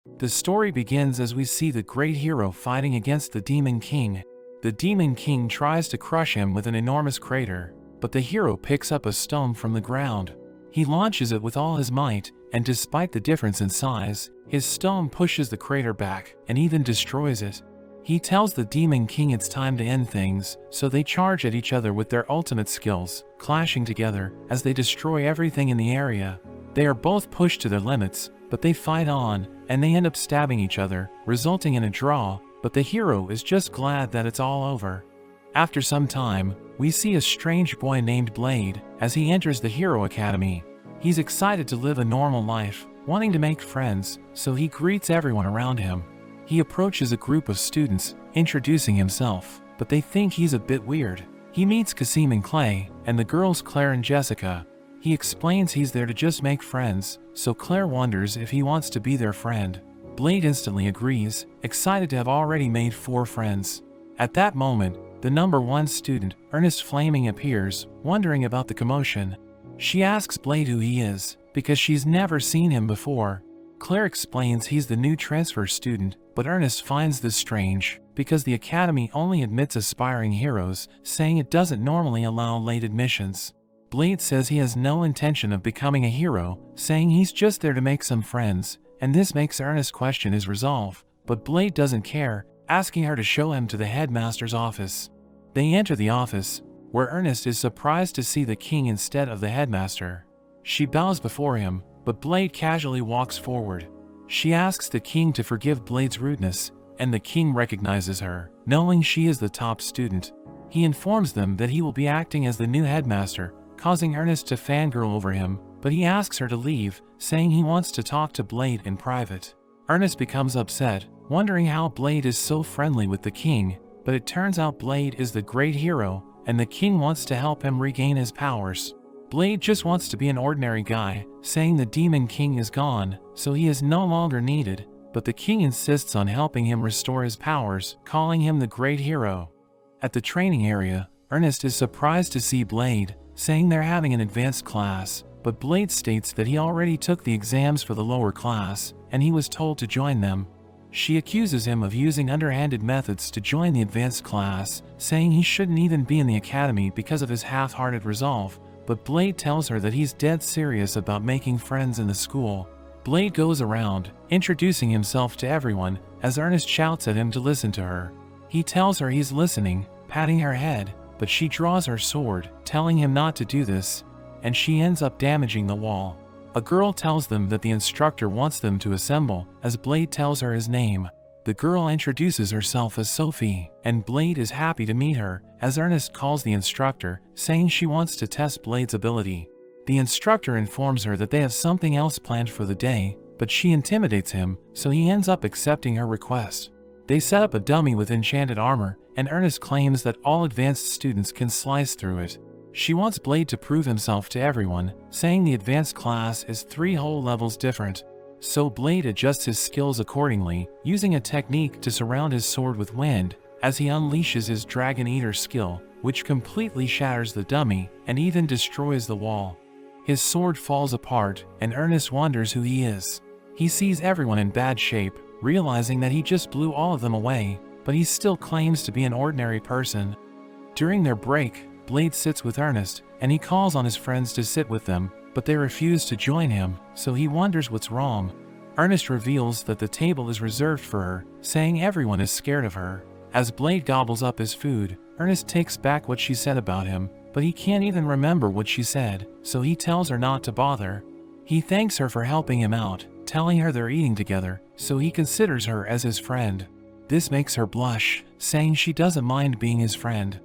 The story begins as we see the great hero fighting against the Demon King. The Demon King tries to crush him with an enormous crater, but the hero picks up a stone from the ground. He launches it with all his might, and despite the difference in size, his stone pushes the crater back and even destroys it. He tells the Demon King it's time to end things, so they charge at each other with their ultimate skills, clashing together as they destroy everything in the area. They are both pushed to their limits, but they fight on, and they end up stabbing each other, resulting in a draw, but the hero is just glad that it's all over. After some time, we see a strange boy named Blade as he enters the Hero Academy. He's excited to live a normal life, wanting to make friends, so he greets everyone around him. He approaches a group of students, introducing himself, but they think he's a bit weird. He meets Kasim and Clay, and the girls Claire and Jessica. He explains he's there to just make friends, so Claire wonders if he wants to be their friend. Blade instantly agrees, excited to have already made 4 friends. At that moment, the number 1 student, Ernest Flaming, appears, wondering about the commotion. She asks Blade who he is, because she's never seen him before. Claire explains he's the new transfer student, but Ernest finds this strange, because the academy only admits aspiring heroes, saying it doesn't normally allow late admissions. Blade says he has no intention of becoming a hero, saying he's just there to make some friends, and this makes Ernest question his resolve, but Blade doesn't care, asking her to show him to the headmaster's office. They enter the office, where Ernest is surprised to see the king instead of the headmaster. She bows before him, but Blade casually walks forward. She asks the king to forgive Blade's rudeness, and the king recognizes her, knowing she is the top student. He informs them that he will be acting as the new headmaster, causing Ernest to fangirl over him, but he asks her to leave, saying he wants to talk to Blade in private. Ernest becomes upset, wondering how Blade is so friendly with the king, but it turns out Blade is the great hero, and the king wants to help him regain his powers. Blade just wants to be an ordinary guy, saying the Demon King is gone, so he is no longer needed, but the king insists on helping him restore his powers, calling him the great hero. At the training area, Ernest is surprised to see Blade, saying they're having an advanced class, but Blade states that he already took the exams for the lower class, and he was told to join them. She accuses him of using underhanded methods to join the advanced class, saying he shouldn't even be in the academy because of his half-hearted resolve, but Blade tells her that he's dead serious about making friends in the school. Blade goes around, introducing himself to everyone, as Ernest shouts at him to listen to her. He tells her he's listening, patting her head, but she draws her sword, telling him not to do this, and she ends up damaging the wall. A girl tells them that the instructor wants them to assemble, as Blade tells her his name. The girl introduces herself as Sophie, and Blade is happy to meet her, as Ernest calls the instructor, saying she wants to test Blade's ability. The instructor informs her that they have something else planned for the day, but she intimidates him, so he ends up accepting her request. They set up a dummy with enchanted armor, and Ernest claims that all advanced students can slice through it. She wants Blade to prove himself to everyone, saying the advanced class is 3 whole levels different. So Blade adjusts his skills accordingly, using a technique to surround his sword with wind, as he unleashes his Dragon Eater skill, which completely shatters the dummy and even destroys the wall. His sword falls apart, and Ernest wonders who he is. He sees everyone in bad shape, realizing that he just blew all of them away, but he still claims to be an ordinary person. During their break, Blade sits with Ernest, and he calls on his friends to sit with them, but they refuse to join him, so he wonders what's wrong. Ernest reveals that the table is reserved for her, saying everyone is scared of her. As Blade gobbles up his food, Ernest takes back what she said about him, but he can't even remember what she said, so he tells her not to bother. He thanks her for helping him out, telling her they're eating together, so he considers her as his friend. This makes her blush, saying she doesn't mind being his friend.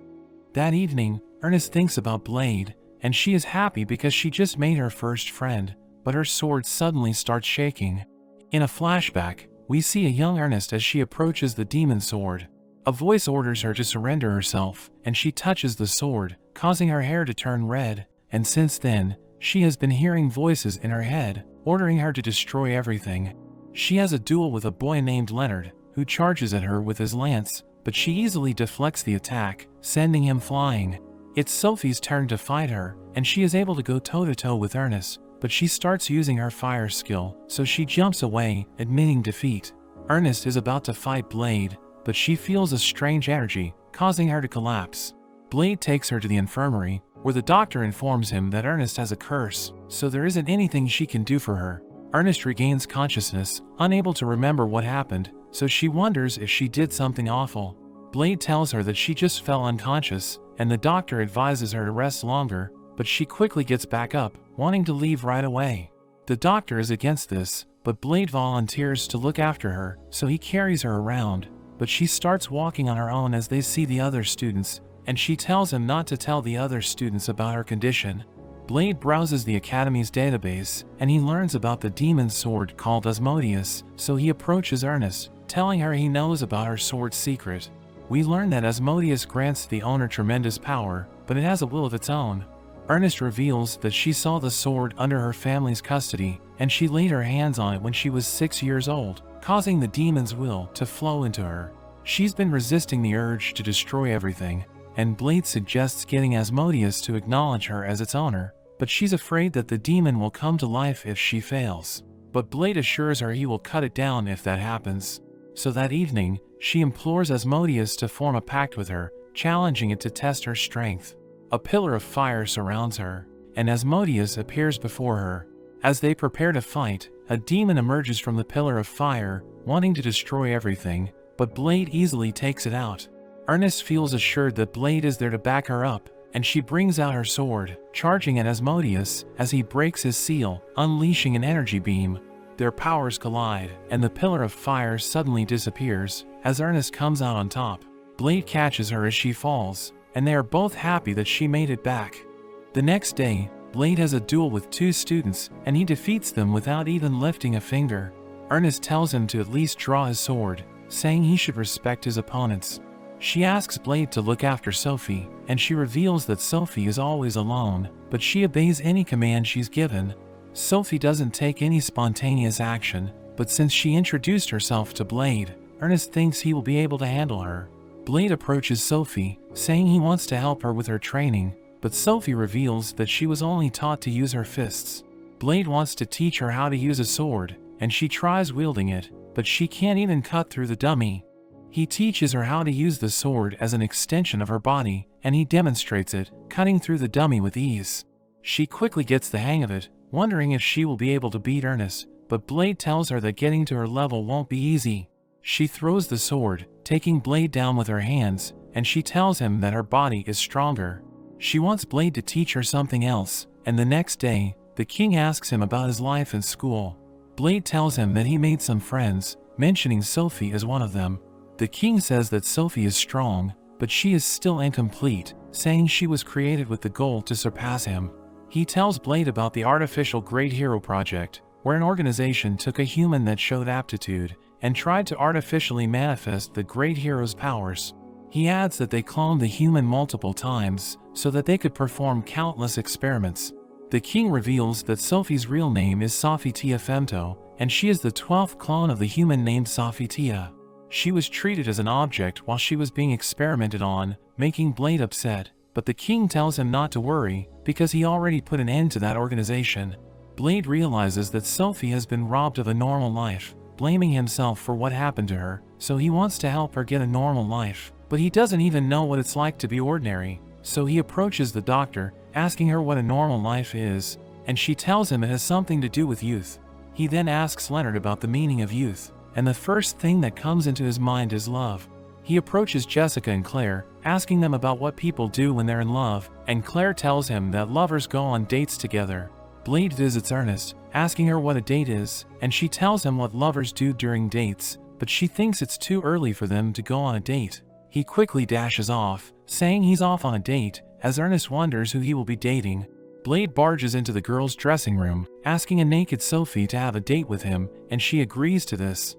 That evening, Ernest thinks about Blade, and she is happy because she just made her first friend, but her sword suddenly starts shaking. In a flashback, we see a young Ernest as she approaches the demon sword. A voice orders her to surrender herself, and she touches the sword, causing her hair to turn red, and since then, she has been hearing voices in her head, ordering her to destroy everything. She has a duel with a boy named Leonard, who charges at her with his lance, but she easily deflects the attack, sending him flying. It's Sophie's turn to fight her, and she is able to go toe-to-toe with Ernest, but she starts using her fire skill, so she jumps away, admitting defeat. Ernest is about to fight Blade, but she feels a strange energy, causing her to collapse. Blade takes her to the infirmary, where the doctor informs him that Ernest has a curse, so there isn't anything she can do for her. Ernest regains consciousness, unable to remember what happened, so she wonders if she did something awful. Blade tells her that she just fell unconscious, and the doctor advises her to rest longer, but she quickly gets back up, wanting to leave right away. The doctor is against this, but Blade volunteers to look after her, so he carries her around, but she starts walking on her own as they see the other students, and she tells him not to tell the other students about her condition. Blade browses the Academy's database, and he learns about the demon sword called Asmodeus, so he approaches Ernest, telling her he knows about her sword's secret. We learn that Asmodeus grants the owner tremendous power, but it has a will of its own. Ernest reveals that she saw the sword under her family's custody, and she laid her hands on it when she was 6 years old, causing the demon's will to flow into her. She's been resisting the urge to destroy everything, and Blade suggests getting Asmodeus to acknowledge her as its owner, but she's afraid that the demon will come to life if she fails. But Blade assures her he will cut it down if that happens. So that evening, she implores Asmodeus to form a pact with her, challenging it to test her strength. A pillar of fire surrounds her, and Asmodeus appears before her. As they prepare to fight, a demon emerges from the pillar of fire, wanting to destroy everything, but Blade easily takes it out. Ernest feels assured that Blade is there to back her up, and she brings out her sword, charging at Asmodeus as he breaks his seal, unleashing an energy beam. Their powers collide, and the pillar of fire suddenly disappears, as Ernest comes out on top. Blade catches her as she falls, and they are both happy that she made it back. The next day, Blade has a duel with 2 students, and he defeats them without even lifting a finger. Ernest tells him to at least draw his sword, saying he should respect his opponents. She asks Blade to look after Sophie, and she reveals that Sophie is always alone, but she obeys any command she's given. Sophie doesn't take any spontaneous action, but since she introduced herself to Blade, Ernest thinks he will be able to handle her. Blade approaches Sophie, saying he wants to help her with her training, but Sophie reveals that she was only taught to use her fists. Blade wants to teach her how to use a sword, and she tries wielding it, but she can't even cut through the dummy. He teaches her how to use the sword as an extension of her body, and he demonstrates it, cutting through the dummy with ease. She quickly gets the hang of it, wondering if she will be able to beat Ernest, but Blade tells her that getting to her level won't be easy. She throws the sword, taking Blade down with her hands, and she tells him that her body is stronger. She wants Blade to teach her something else, and the next day, the king asks him about his life in school. Blade tells him that he made some friends, mentioning Sophie as one of them. The king says that Sophie is strong, but she is still incomplete, saying she was created with the goal to surpass him. He tells Blade about the artificial Great Hero Project, where an organization took a human that showed aptitude and tried to artificially manifest the Great Hero's powers. He adds that they cloned the human multiple times so that they could perform countless experiments. The king reveals that Sophie's real name is Sophie-Tia Femto, and she is the 12th clone of the human named Sophie-Tia. She was treated as an object while she was being experimented on, making Blade upset, but the king tells him not to worry because he already put an end to that organization. Blade realizes that Sophie has been robbed of a normal life, blaming himself for what happened to her, so he wants to help her get a normal life, but he doesn't even know what it's like to be ordinary, so he approaches the doctor, asking her what a normal life is, and she tells him it has something to do with youth. He then asks Leonard about the meaning of youth, and the first thing that comes into his mind is love. He approaches Jessica and Claire, asking them about what people do when they're in love, and Claire tells him that lovers go on dates together. Blade visits Ernest, asking her what a date is, and she tells him what lovers do during dates, but she thinks it's too early for them to go on a date. He quickly dashes off, saying he's off on a date, as Ernest wonders who he will be dating. Blade barges into the girls' dressing room, asking a naked Sophie to have a date with him, and she agrees to this.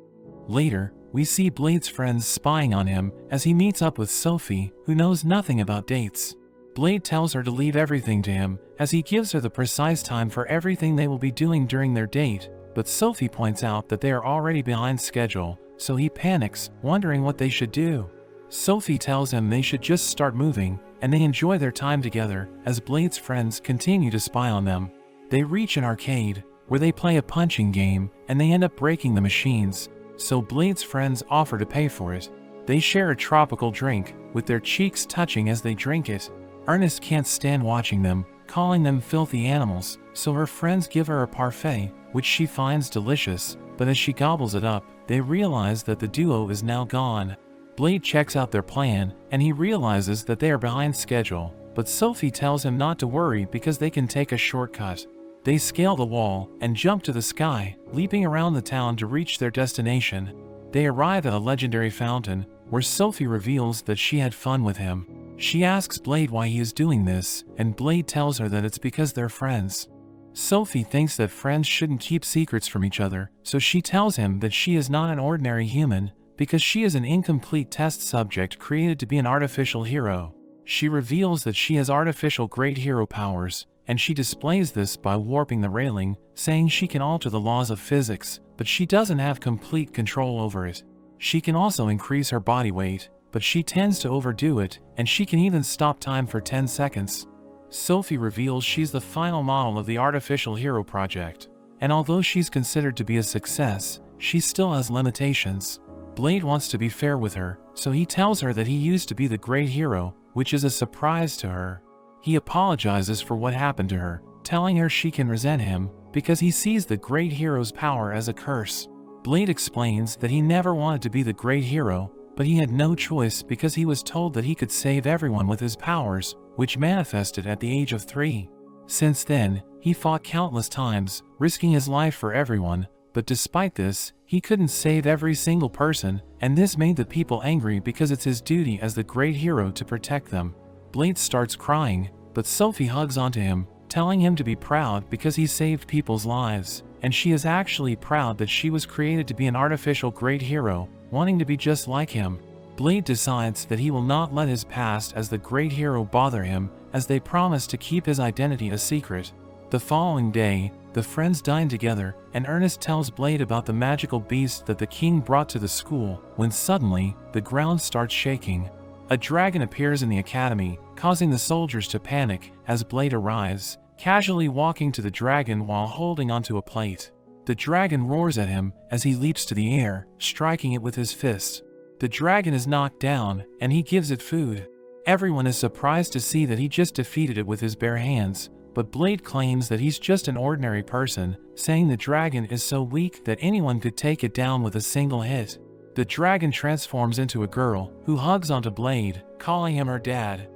Later, we see Blade's friends spying on him as he meets up with Sophie, who knows nothing about dates. Blade tells her to leave everything to him, as he gives her the precise time for everything they will be doing during their date, but Sophie points out that they are already behind schedule, so he panics, wondering what they should do. Sophie tells him they should just start moving, and they enjoy their time together as Blade's friends continue to spy on them. They reach an arcade, where they play a punching game, and they end up breaking the machines, so Blade's friends offer to pay for it. They share a tropical drink, with their cheeks touching as they drink it. Ernest can't stand watching them, calling them filthy animals, so her friends give her a parfait, which she finds delicious, but as she gobbles it up, they realize that the duo is now gone. Blade checks out their plan, and he realizes that they are behind schedule, but Sophie tells him not to worry because they can take a shortcut. They scale the wall and jump to the sky, leaping around the town to reach their destination. They arrive at a legendary fountain, where Sophie reveals that she had fun with him. She asks Blade why he is doing this, and Blade tells her that it's because they're friends. Sophie thinks that friends shouldn't keep secrets from each other, so she tells him that she is not an ordinary human, because she is an incomplete test subject created to be an artificial hero. She reveals that she has artificial great hero powers, and she displays this by warping the railing, saying she can alter the laws of physics, but she doesn't have complete control over it. She can also increase her body weight, but she tends to overdo it, and she can even stop time for 10 seconds. Sophie reveals she's the final model of the artificial hero project, and although she's considered to be a success, she still has limitations. Blade wants to be fair with her, so he tells her that he used to be the great hero, which is a surprise to her. He apologizes for what happened to her, telling her she can resent him, because he sees the great hero's power as a curse. Blade explains that he never wanted to be the great hero, but he had no choice because he was told that he could save everyone with his powers, which manifested at the age of 3. Since then, he fought countless times, risking his life for everyone, but despite this, he couldn't save every single person, and this made the people angry because it's his duty as the great hero to protect them. Blade starts crying, but Sophie hugs onto him, telling him to be proud because he saved people's lives, and she is actually proud that she was created to be an artificial great hero, wanting to be just like him. Blade decides that he will not let his past as the great hero bother him, as they promise to keep his identity a secret. The following day, the friends dine together, and Ernest tells Blade about the magical beast that the king brought to the school, when suddenly, the ground starts shaking. A dragon appears in the academy, causing the soldiers to panic as Blade arrives, casually walking to the dragon while holding onto a plate. The dragon roars at him as he leaps to the air, striking it with his fist. The dragon is knocked down, and he gives it food. Everyone is surprised to see that he just defeated it with his bare hands, but Blade claims that he's just an ordinary person, saying the dragon is so weak that anyone could take it down with a single hit. The dragon transforms into a girl, who hugs onto Blade, calling him her dad.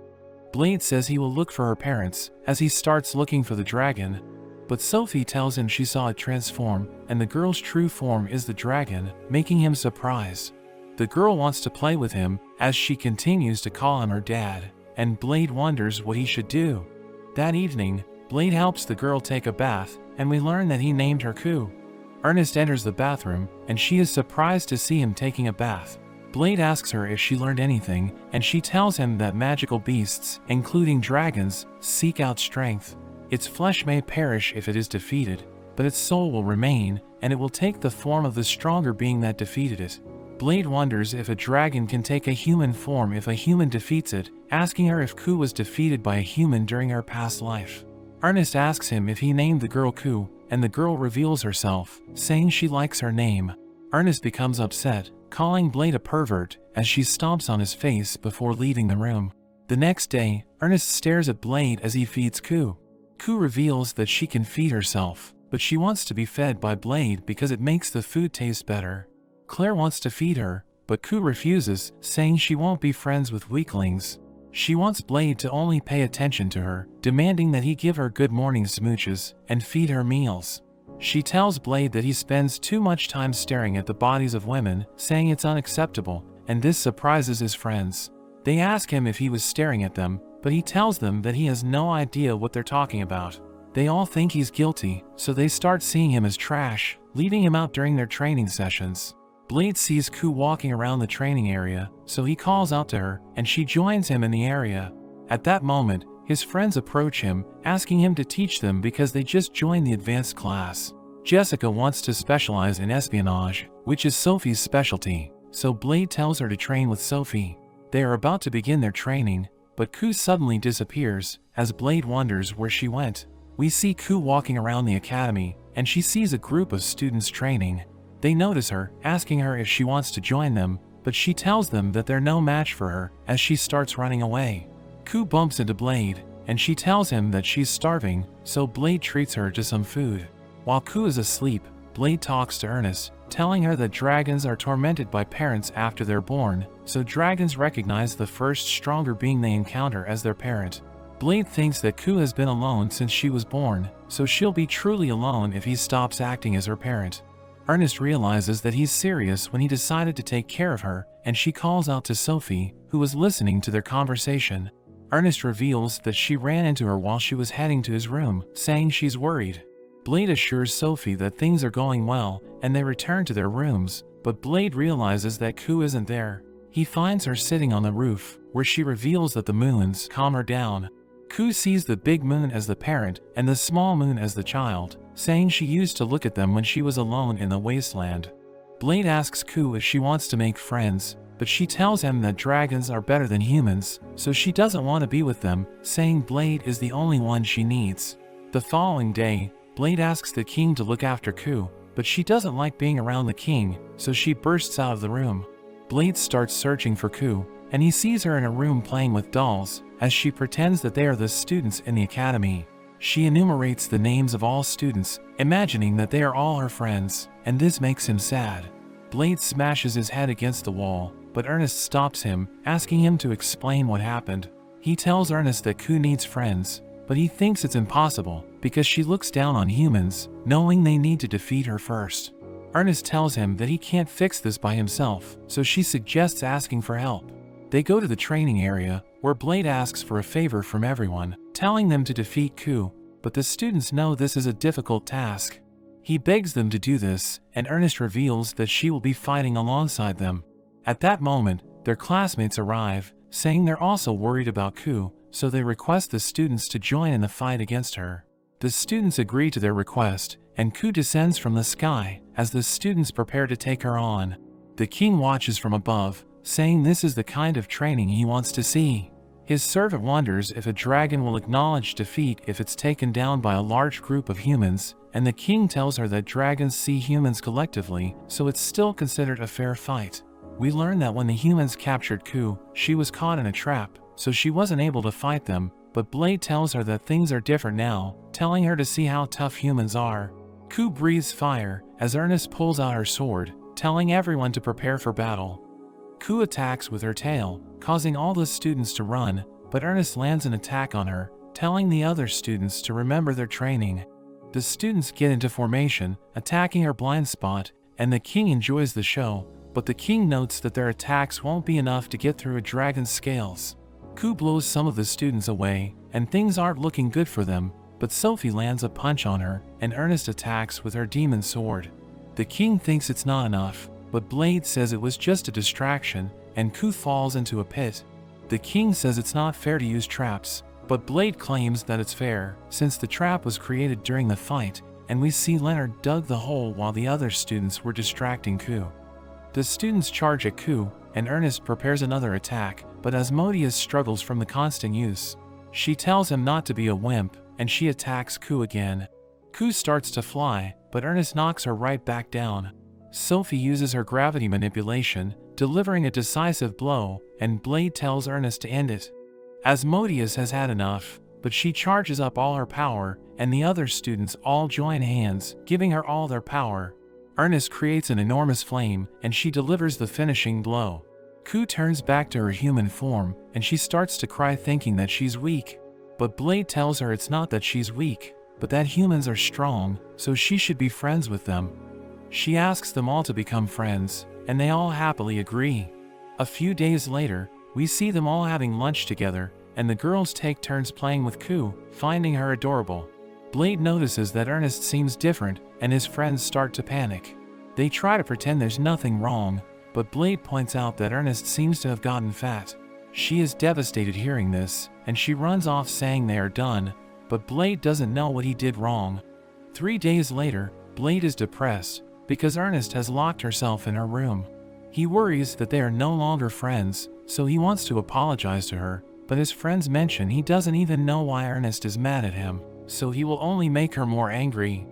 Blade says he will look for her parents, as he starts looking for the dragon. But Sophie tells him she saw it transform, and the girl's true form is the dragon, making him surprised. The girl wants to play with him, as she continues to call him her dad, and Blade wonders what he should do. That evening, Blade helps the girl take a bath, and we learn that he named her Ku. Ernest enters the bathroom, and she is surprised to see him taking a bath. Blade asks her if she learned anything, and she tells him that magical beasts, including dragons, seek out strength. Its flesh may perish if it is defeated, but its soul will remain, and it will take the form of the stronger being that defeated it. Blade wonders if a dragon can take a human form if a human defeats it, asking her if Ku was defeated by a human during her past life. Ernest asks him if he named the girl Ku, and the girl reveals herself, saying she likes her name. Ernest becomes upset, calling Blade a pervert, as she stomps on his face before leaving the room. The next day, Ernest stares at Blade as he feeds Ku. Ku reveals that she can feed herself, but she wants to be fed by Blade because it makes the food taste better. Claire wants to feed her, but Ku refuses, saying she won't be friends with weaklings. She wants Blade to only pay attention to her, demanding that he give her good morning smooches and feed her meals. She tells Blade that he spends too much time staring at the bodies of women, saying it's unacceptable, and this surprises his friends. They ask him if he was staring at them, but he tells them that he has no idea what they're talking about. They all think he's guilty, so they start seeing him as trash, leaving him out during their training sessions. Blade sees Ku walking around the training area, so he calls out to her, and she joins him in the area. At that moment, his friends approach him, asking him to teach them because they just joined the advanced class. Jessica wants to specialize in espionage, which is Sophie's specialty, so Blade tells her to train with Sophie. They are about to begin their training, but Ku suddenly disappears, as Blade wonders where she went. we see Ku walking around the academy, and she sees a group of students training. They notice her, asking her if she wants to join them, but she tells them that they're no match for her as she starts running away. Ku bumps into Blade, and she tells him that she's starving, so Blade treats her to some food. While Ku is asleep, Blade talks to Ernest, telling her that dragons are tormented by parents after they're born, so dragons recognize the first stronger being they encounter as their parent. Blade thinks that Ku has been alone since she was born, so she'll be truly alone if he stops acting as her parent. Ernest realizes that he's serious when he decided to take care of her, and she calls out to Sophie, who was listening to their conversation. Ernest reveals that she ran into her while she was heading to his room, saying she's worried. Blade assures Sophie that things are going well, and they return to their rooms, but Blade realizes that Ku isn't there. He finds her sitting on the roof, where she reveals that the moons calm her down. Ku sees the big moon as the parent and the small moon as the child, saying she used to look at them when she was alone in the wasteland. Blade asks Ku if she wants to make friends, but she tells him that dragons are better than humans, so she doesn't want to be with them, saying Blade is the only one she needs. The following day, Blade asks the king to look after Ku, but she doesn't like being around the king, so she bursts out of the room. Blade starts searching for Ku, and he sees her in a room playing with dolls, as she pretends that they are the students in the academy. She enumerates the names of all students, imagining that they are all her friends, and this makes him sad. Blade smashes his head against the wall, but Ernest stops him, asking him to explain what happened. He tells Ernest that Ku needs friends, but he thinks it's impossible, because she looks down on humans, knowing they need to defeat her first. Ernest tells him that he can't fix this by himself, so she suggests asking for help. They go to the training area, where Blade asks for a favor from everyone, telling them to defeat Ku, but the students know this is a difficult task. He begs them to do this, and Ernest reveals that she will be fighting alongside them. At that moment, their classmates arrive, saying they're also worried about Ku, so they request the students to join in the fight against her. The students agree to their request, and Ku descends from the sky as the students prepare to take her on. The king watches from above, saying this is the kind of training he wants to see. His servant wonders if a dragon will acknowledge defeat if it's taken down by a large group of humans, and the king tells her that dragons see humans collectively, so it's still considered a fair fight. We learn that when the humans captured Ku, she was caught in a trap, so she wasn't able to fight them, but Blade tells her that things are different now, telling her to see how tough humans are. Ku breathes fire as Ernest pulls out her sword, telling everyone to prepare for battle. Ku attacks with her tail, causing all the students to run, but Ernest lands an attack on her, telling the other students to remember their training. The students get into formation, attacking her blind spot, and the king enjoys the show, but the king notes that their attacks won't be enough to get through a dragon's scales. Ku blows some of the students away, and things aren't looking good for them, but Sophie lands a punch on her, and Ernest attacks with her demon sword. The king thinks it's not enough, but Blade says it was just a distraction, and Ku falls into a pit. The king says it's not fair to use traps, but Blade claims that it's fair, since the trap was created during the fight, and we see Leonard dug the hole while the other students were distracting Ku. The students charge at Ku, and Ernest prepares another attack, but Asmodeus struggles from the constant use. She tells him not to be a wimp, and she attacks Ku again. Ku starts to fly, but Ernest knocks her right back down. Sophie uses her gravity manipulation, delivering a decisive blow, and Blade tells Ernest to end it. Asmodeus has had enough, but she charges up all her power, and the other students all join hands, giving her all their power. Ernest creates an enormous flame, and she delivers the finishing blow. Ku turns back to her human form, and she starts to cry thinking that she's weak. But Blade tells her it's not that she's weak, but that humans are strong, so she should be friends with them. She asks them all to become friends, and they all happily agree. A few days later, we see them all having lunch together, and the girls take turns playing with Ku, finding her adorable. Blade notices that Ernest seems different, and his friends start to panic. They try to pretend there's nothing wrong, but Blade points out that Ernest seems to have gotten fat. She is devastated hearing this, and she runs off saying they are done, but Blade doesn't know what he did wrong. 3 days later, Blade is depressed, because Ernest has locked herself in her room. He worries that they are no longer friends, so he wants to apologize to her, but his friends mention he doesn't even know why Ernest is mad at him, so he will only make her more angry.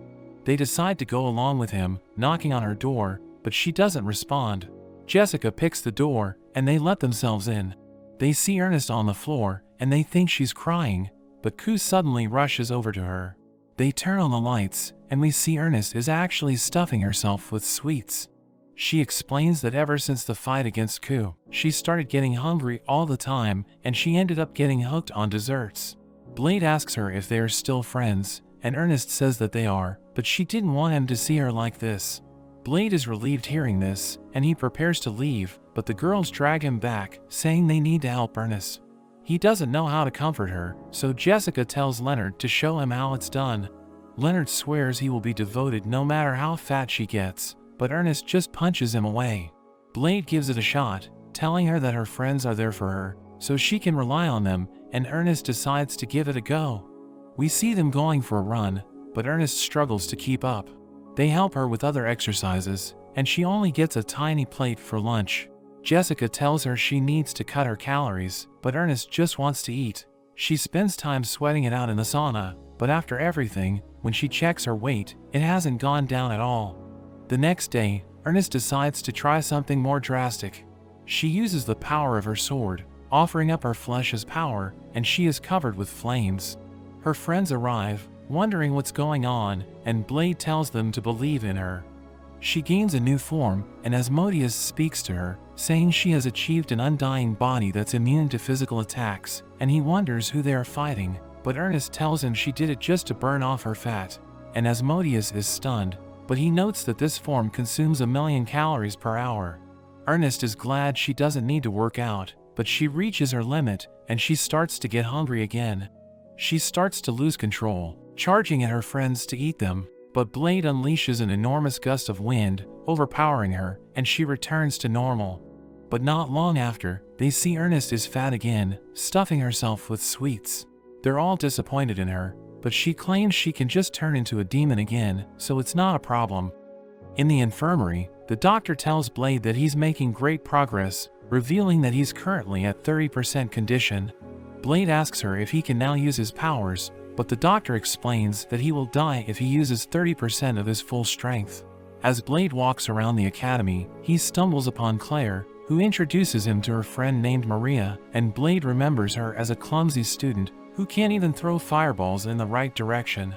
They decide to go along with him, knocking on her door, but she doesn't respond. Jessica picks the door, and they let themselves in. They see Ernest on the floor, and they think she's crying, but Ku suddenly rushes over to her. They turn on the lights, and we see Ernest is actually stuffing herself with sweets. She explains that ever since the fight against Ku, she started getting hungry all the time, and she ended up getting hooked on desserts. Blade asks her if they are still friends, and Ernest says that they are, but she didn't want him to see her like this. Blade is relieved hearing this, and he prepares to leave, but the girls drag him back, saying they need to help Ernest. He doesn't know how to comfort her, so Jessica tells Leonard to show him how it's done. Leonard swears he will be devoted no matter how fat she gets, but Ernest just punches him away. Blade gives it a shot, telling her that her friends are there for her, so she can rely on them, and Ernest decides to give it a go. We see them going for a run, but Ernest struggles to keep up. They help her with other exercises, and she only gets a tiny plate for lunch. Jessica tells her she needs to cut her calories, but Ernest just wants to eat. She spends time sweating it out in the sauna, but after everything, when she checks her weight, it hasn't gone down at all. The next day, Ernest decides to try something more drastic. She uses the power of her sword, offering up her flesh as power, and she is covered with flames. Her friends arrive, wondering what's going on, and Blade tells them to believe in her. She gains a new form, and Asmodeus speaks to her, saying she has achieved an undying body that's immune to physical attacks, and he wonders who they are fighting, but Ernest tells him she did it just to burn off her fat, and Asmodeus is stunned, but he notes that this form consumes 1,000,000 calories per hour. Ernest is glad she doesn't need to work out, but she reaches her limit, and she starts to get hungry again. She starts to lose control, charging at her friends to eat them. But Blade unleashes an enormous gust of wind, overpowering her, and she returns to normal. But not long after, they see Ernest is fat again, stuffing herself with sweets. They're all disappointed in her, but she claims she can just turn into a demon again, so it's not a problem. In the infirmary, the doctor tells Blade that he's making great progress, revealing that he's currently at 30% condition. Blade asks her if he can now use his powers, but the doctor explains that he will die if he uses 30% of his full strength. As Blade walks around the academy, he stumbles upon Claire, who introduces him to her friend named Maria, and Blade remembers her as a clumsy student who can't even throw fireballs in the right direction.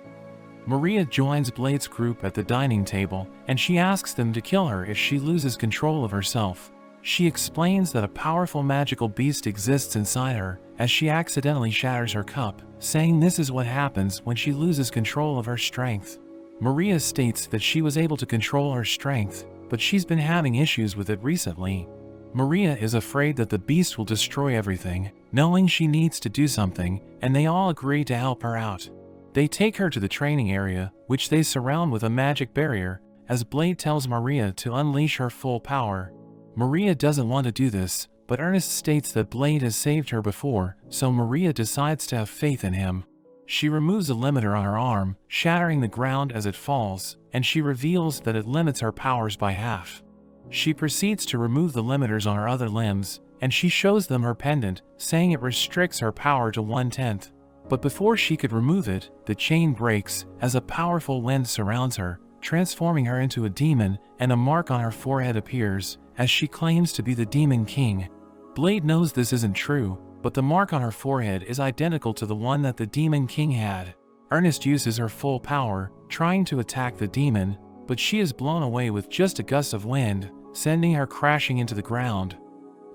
Maria joins Blade's group at the dining table, and she asks them to kill her if she loses control of herself. She explains that a powerful magical beast exists inside her, as she accidentally shatters her cup, saying this is what happens when she loses control of her strength. Maria states that she was able to control her strength, but she's been having issues with it recently. Maria is afraid that the beast will destroy everything, knowing she needs to do something, and they all agree to help her out. They take her to the training area, which they surround with a magic barrier, as Blade tells Maria to unleash her full power. Maria doesn't want to do this, but Ernest states that Blade has saved her before, so Maria decides to have faith in him. She removes a limiter on her arm, shattering the ground as it falls, and she reveals that it limits her powers by half. She proceeds to remove the limiters on her other limbs, and she shows them her pendant, saying it restricts her power to 1/10. But before she could remove it, the chain breaks, as a powerful wind surrounds her, transforming her into a demon, and a mark on her forehead appears, as she claims to be the Demon King. Blade knows this isn't true, but the mark on her forehead is identical to the one that the Demon King had. Ernest uses her full power, trying to attack the demon, but she is blown away with just a gust of wind, sending her crashing into the ground.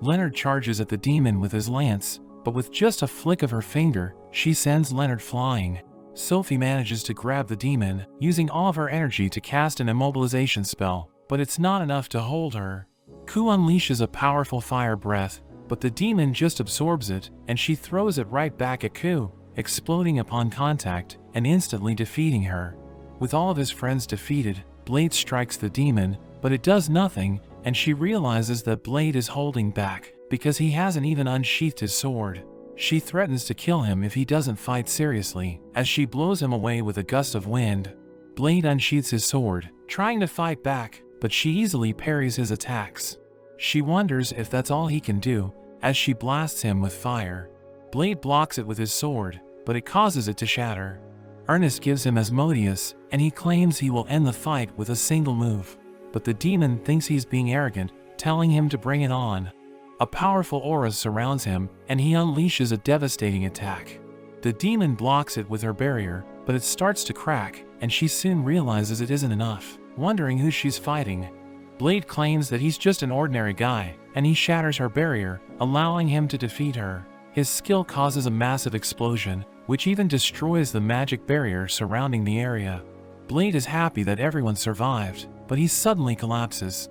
Leonard charges at the demon with his lance, but with just a flick of her finger, she sends Leonard flying. Sophie manages to grab the demon, using all of her energy to cast an immobilization spell, but it's not enough to hold her. Ku unleashes a powerful fire breath, but the demon just absorbs it, and she throws it right back at Ku, exploding upon contact, and instantly defeating her. With all of his friends defeated, Blade strikes the demon, but it does nothing, and she realizes that Blade is holding back, because he hasn't even unsheathed his sword. She threatens to kill him if he doesn't fight seriously, as she blows him away with a gust of wind. Blade unsheathes his sword, trying to fight back, but she easily parries his attacks. She wonders if that's all he can do, as she blasts him with fire. Blade blocks it with his sword, but it causes it to shatter. Ernest gives him Asmodeus, and he claims he will end the fight with a single move. But the demon thinks he's being arrogant, telling him to bring it on. A powerful aura surrounds him, and he unleashes a devastating attack. The demon blocks it with her barrier, but it starts to crack, and she soon realizes it isn't enough, wondering who she's fighting. Blade claims that he's just an ordinary guy, and he shatters her barrier, allowing him to defeat her. His skill causes a massive explosion, which even destroys the magic barrier surrounding the area. Blade is happy that everyone survived, but he suddenly collapses.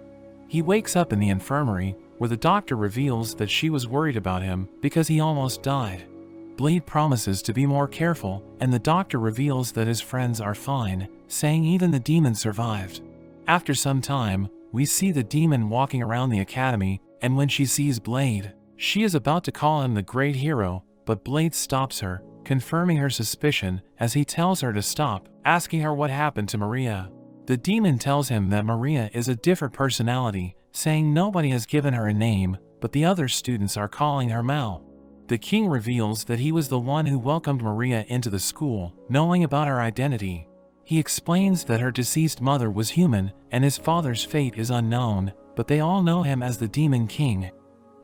He wakes up in the infirmary, where the doctor reveals that she was worried about him because he almost died. Blade promises to be more careful, and the doctor reveals that his friends are fine, saying even the demon survived. After some time, we see the demon walking around the academy, and when she sees Blade, she is about to call him the great hero, but Blade stops her, confirming her suspicion as he tells her to stop, asking her what happened to Maria. The demon tells him that Maria is a different personality, saying nobody has given her a name, but the other students are calling her Mal. The king reveals that he was the one who welcomed Maria into the school, knowing about her identity. He explains that her deceased mother was human, and his father's fate is unknown, but they all know him as the Demon King.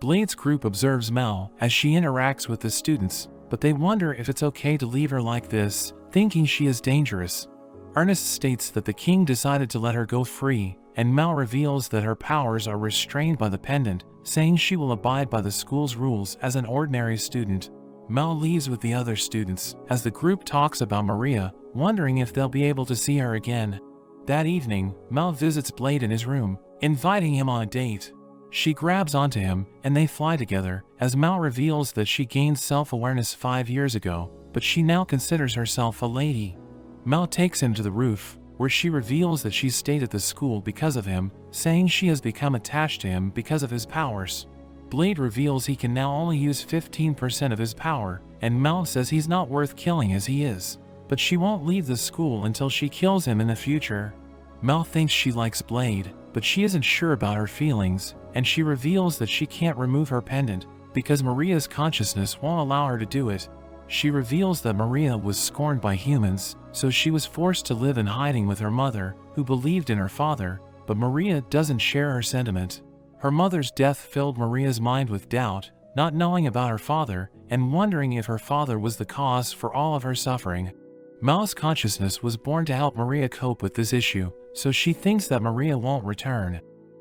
Blade's group observes Mel as she interacts with the students, but they wonder if it's okay to leave her like this, thinking she is dangerous. Ernest states that the king decided to let her go free, and Mel reveals that her powers are restrained by the pendant, saying she will abide by the school's rules as an ordinary student. Mel leaves with the other students as the group talks about Maria, wondering if they'll be able to see her again. That evening, Mel visits Blade in his room, inviting him on a date. She grabs onto him, and they fly together, as Mel reveals that she gained self-awareness 5 years ago, but she now considers herself a lady. Mel takes him to the roof, where she reveals that she stayed at the school because of him, saying she has become attached to him because of his powers. Blade reveals he can now only use 15% of his power, and Mel says he's not worth killing as he is, but she won't leave the school until she kills him in the future. Mel thinks she likes Blade, but she isn't sure about her feelings, and she reveals that she can't remove her pendant, because Maria's consciousness won't allow her to do it. She reveals that Maria was scorned by humans, so she was forced to live in hiding with her mother, who believed in her father, but Maria doesn't share her sentiment. Her mother's death filled Maria's mind with doubt, not knowing about her father, and wondering if her father was the cause for all of her suffering. Mel's consciousness was born to help Maria cope with this issue, so she thinks that Maria won't return.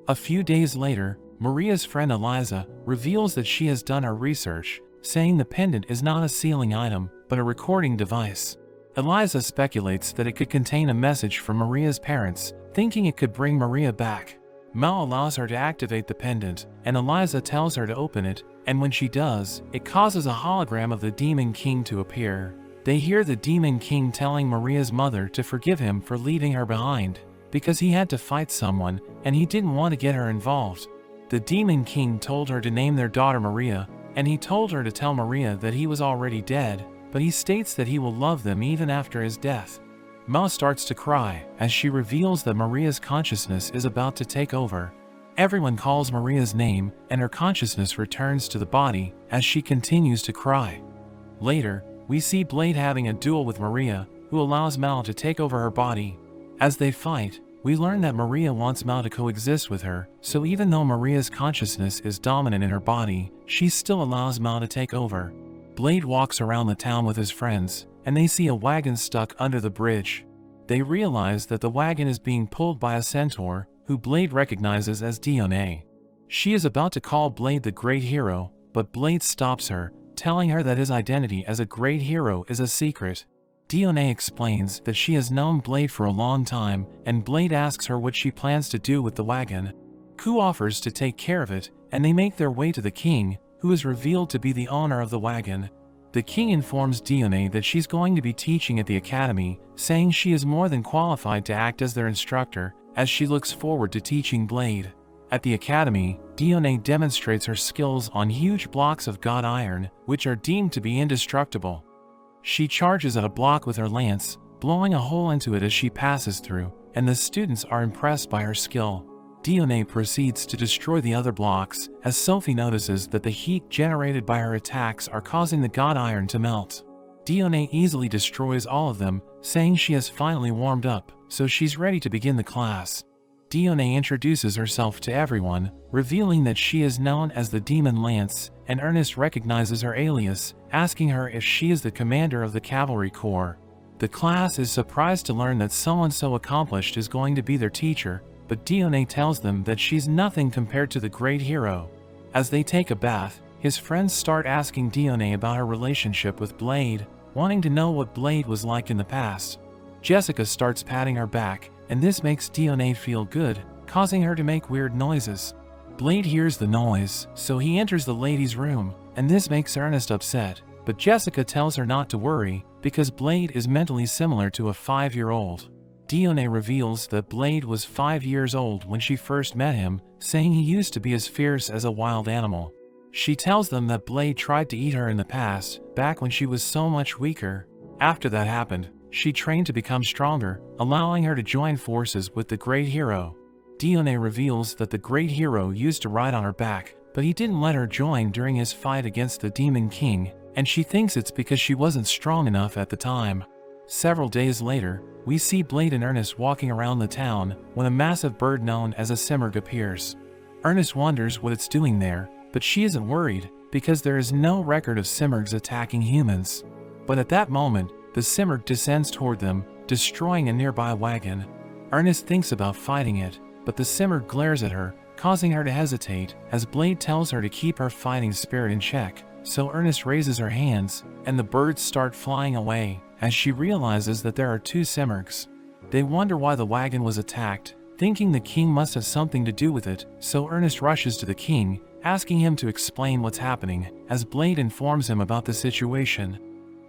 A few days later, Maria's friend Eliza reveals that she has done her research, saying the pendant is not a sealing item, but a recording device. Eliza speculates that it could contain a message from Maria's parents, thinking it could bring Maria back. Mel allows her to activate the pendant, and Eliza tells her to open it, and when she does, it causes a hologram of the Demon King to appear. They hear the Demon King telling Maria's mother to forgive him for leaving her behind, because he had to fight someone, and he didn't want to get her involved. The Demon King told her to name their daughter Maria, and he told her to tell Maria that he was already dead, but he states that he will love them even after his death. Mel starts to cry as she reveals that Maria's consciousness is about to take over. Everyone calls Maria's name, and her consciousness returns to the body as she continues to cry. Later, we see Blade having a duel with Maria, who allows Mel to take over her body. As they fight, we learn that Maria wants Mel to coexist with her, so even though Maria's consciousness is dominant in her body, she still allows Mel to take over. Blade walks around the town with his friends, and they see a wagon stuck under the bridge. They realize that the wagon is being pulled by a centaur, who Blade recognizes as Dione. She is about to call Blade the great hero, but Blade stops her, telling her that his identity as a great hero is a secret. Dione explains that she has known Blade for a long time, and Blade asks her what she plans to do with the wagon. Ku offers to take care of it, and they make their way to the king, who is revealed to be the owner of the wagon. The king informs Dione that she's going to be teaching at the academy, saying she is more than qualified to act as their instructor, as she looks forward to teaching Blade. At the academy, Dione demonstrates her skills on huge blocks of god iron, which are deemed to be indestructible. She charges at a block with her lance, blowing a hole into it as she passes through, and the students are impressed by her skill. Dione proceeds to destroy the other blocks, as Sophie notices that the heat generated by her attacks are causing the god iron to melt. Dione easily destroys all of them, saying she has finally warmed up, so she's ready to begin the class. Dione introduces herself to everyone, revealing that she is known as the Demon Lance, and Ernest recognizes her alias, asking her if she is the commander of the cavalry corps. The class is surprised to learn that someone so accomplished is going to be their teacher, but Dione tells them that she's nothing compared to the great hero. As they take a bath, his friends start asking Dione about her relationship with Blade, wanting to know what Blade was like in the past. Jessica starts patting her back, and this makes Dione feel good, causing her to make weird noises. Blade hears the noise, so he enters the ladies' room, and this makes Ernest upset, but Jessica tells her not to worry, because Blade is mentally similar to a 5-year-old. Dione reveals that Blade was 5 years old when she first met him, saying he used to be as fierce as a wild animal. She tells them that Blade tried to eat her in the past, back when she was so much weaker. After that happened, she trained to become stronger, allowing her to join forces with the great hero. Dione reveals that the great hero used to ride on her back, but he didn't let her join during his fight against the Demon King, and she thinks it's because she wasn't strong enough at the time. Several days later, we see Blade and Ernest walking around the town when a massive bird known as a simurgh appears. Ernest wonders what it's doing there, but she isn't worried, because there is no record of simurghs attacking humans. But at that moment, the simurgh descends toward them, destroying a nearby wagon. Ernest thinks about fighting it, but the simurgh glares at her, causing her to hesitate, as Blade tells her to keep her fighting spirit in check. So Ernest raises her hands, and the birds start flying away, as she realizes that there are 2 simurghs. They wonder why the wagon was attacked, thinking the king must have something to do with it, so Ernest rushes to the king, asking him to explain what's happening, as Blade informs him about the situation.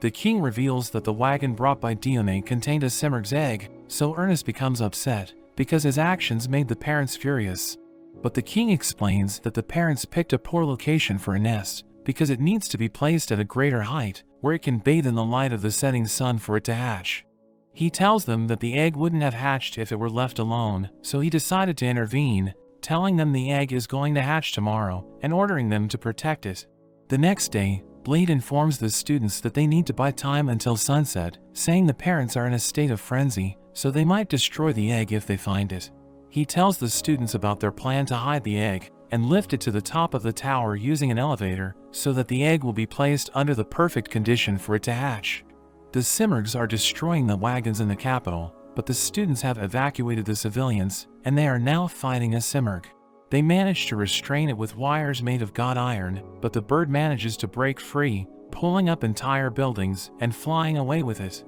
The king reveals that the wagon brought by Dione contained a simurgh's egg, so Ernest becomes upset, because his actions made the parents furious. But the king explains that the parents picked a poor location for a nest, because it needs to be placed at a greater height, where it can bathe in the light of the setting sun for it to hatch. He tells them that the egg wouldn't have hatched if it were left alone, so he decided to intervene, telling them the egg is going to hatch tomorrow, and ordering them to protect it. The next day, Blade informs the students that they need to buy time until sunset, saying the parents are in a state of frenzy, so they might destroy the egg if they find it. He tells the students about their plan to hide the egg, and lift it to the top of the tower using an elevator, so that the egg will be placed under the perfect condition for it to hatch. The simurghs are destroying the wagons in the capital, but the students have evacuated the civilians, and they are now fighting a simurgh. They manage to restrain it with wires made of god iron, but the bird manages to break free, pulling up entire buildings and flying away with it.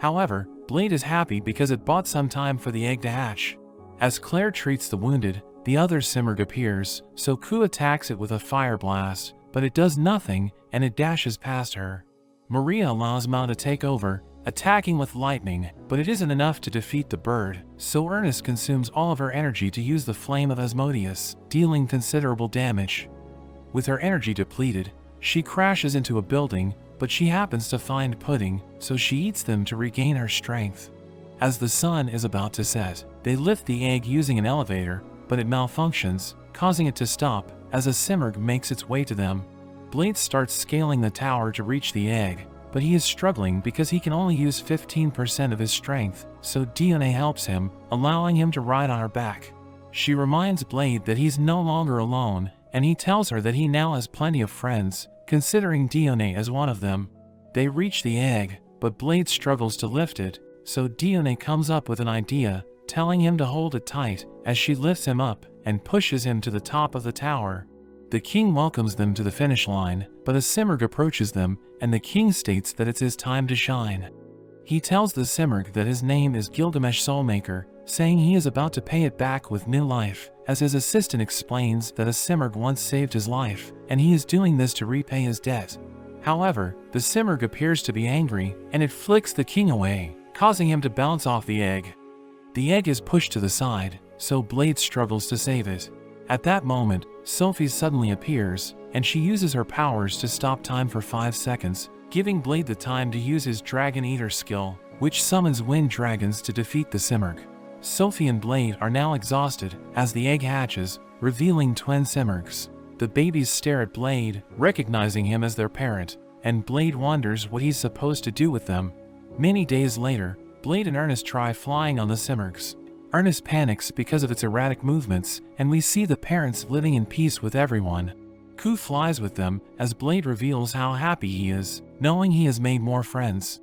However, Blade is happy because it bought some time for the egg to hatch. As Claire treats the wounded, the other simurgh appears, so Ku attacks it with a fire blast, but it does nothing, and it dashes past her. Maria allows Mao to take over, attacking with lightning, but it isn't enough to defeat the bird, so Ernest consumes all of her energy to use the flame of Asmodeus, dealing considerable damage. With her energy depleted, she crashes into a building, but she happens to find pudding, so she eats them to regain her strength. As the sun is about to set, they lift the egg using an elevator, but it malfunctions, causing it to stop, as a simurgh makes its way to them. Blade starts scaling the tower to reach the egg, but he is struggling because he can only use 15% of his strength, so Dione helps him, allowing him to ride on her back. She reminds Blade that he's no longer alone, and he tells her that he now has plenty of friends, considering Dione as one of them. They reach the egg, but Blade struggles to lift it, so Dione comes up with an idea, telling him to hold it tight, as she lifts him up and pushes him to the top of the tower. The king welcomes them to the finish line, but a simurgh approaches them, and the king states that it's his time to shine. He tells the simurgh that his name is Gilgamesh Soulmaker, saying he is about to pay it back with new life, as his assistant explains that a simurgh once saved his life, and he is doing this to repay his debt. However, the simurgh appears to be angry, and it flicks the king away, causing him to bounce off the egg. The egg is pushed to the side, so Blade struggles to save it. At that moment, Sophie suddenly appears, and she uses her powers to stop time for 5 seconds, giving Blade the time to use his Dragon Eater skill, which summons wind dragons to defeat the simurgh. Sophie and Blade are now exhausted, as the egg hatches, revealing twin simurghs. The babies stare at Blade, recognizing him as their parent, and Blade wonders what he's supposed to do with them. Many days later, Blade and Ernest try flying on the Simurgs. Ernest panics because of its erratic movements, and we see the parents living in peace with everyone. Ku flies with them as Blade reveals how happy he is, knowing he has made more friends.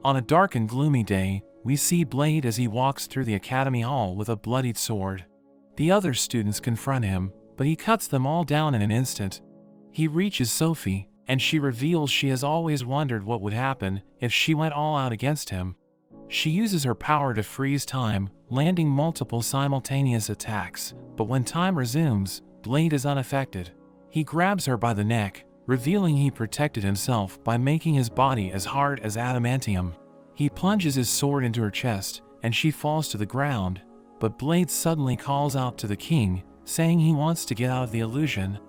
On a dark and gloomy day, we see Blade as he walks through the academy hall with a bloodied sword. The other students confront him, but he cuts them all down in an instant. He reaches Sophie, and she reveals she has always wondered what would happen if she went all out against him. She uses her power to freeze time, landing multiple simultaneous attacks, but when time resumes, Blade is unaffected. He grabs her by the neck, revealing he protected himself by making his body as hard as adamantium. He plunges his sword into her chest, and she falls to the ground, but Blade suddenly calls out to the king, saying he wants to get out of the illusion.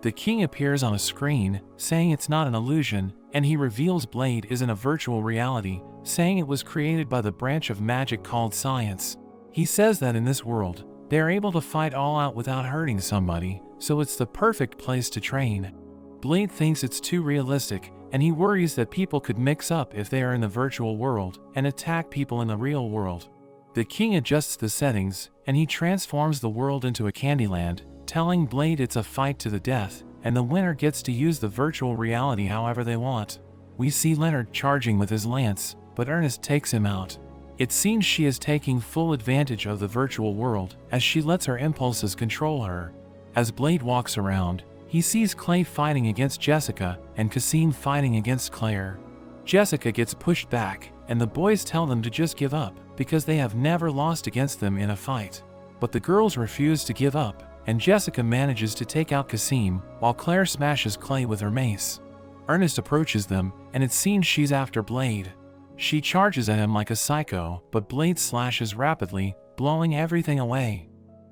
The king appears on a screen, saying it's not an illusion, and he reveals Blade is in a virtual reality, saying it was created by the branch of magic called science. He says that in this world, they are able to fight all out without hurting somebody, so it's the perfect place to train. Blade thinks it's too realistic, and he worries that people could mix up if they are in the virtual world and attack people in the real world. The king adjusts the settings, and he transforms the world into a Candyland, telling Blade it's a fight to the death, and the winner gets to use the virtual reality however they want. We see Leonard charging with his lance, but Ernest takes him out. It seems she is taking full advantage of the virtual world, as she lets her impulses control her. As Blade walks around, he sees Clay fighting against Jessica, and Kasim fighting against Claire. Jessica gets pushed back, and the boys tell them to just give up, because they have never lost against them in a fight. But the girls refuse to give up, and Jessica manages to take out Kasim, while Claire smashes Clay with her mace. Ernest approaches them, and it seems she's after Blade. She charges at him like a psycho, but Blade slashes rapidly, blowing everything away.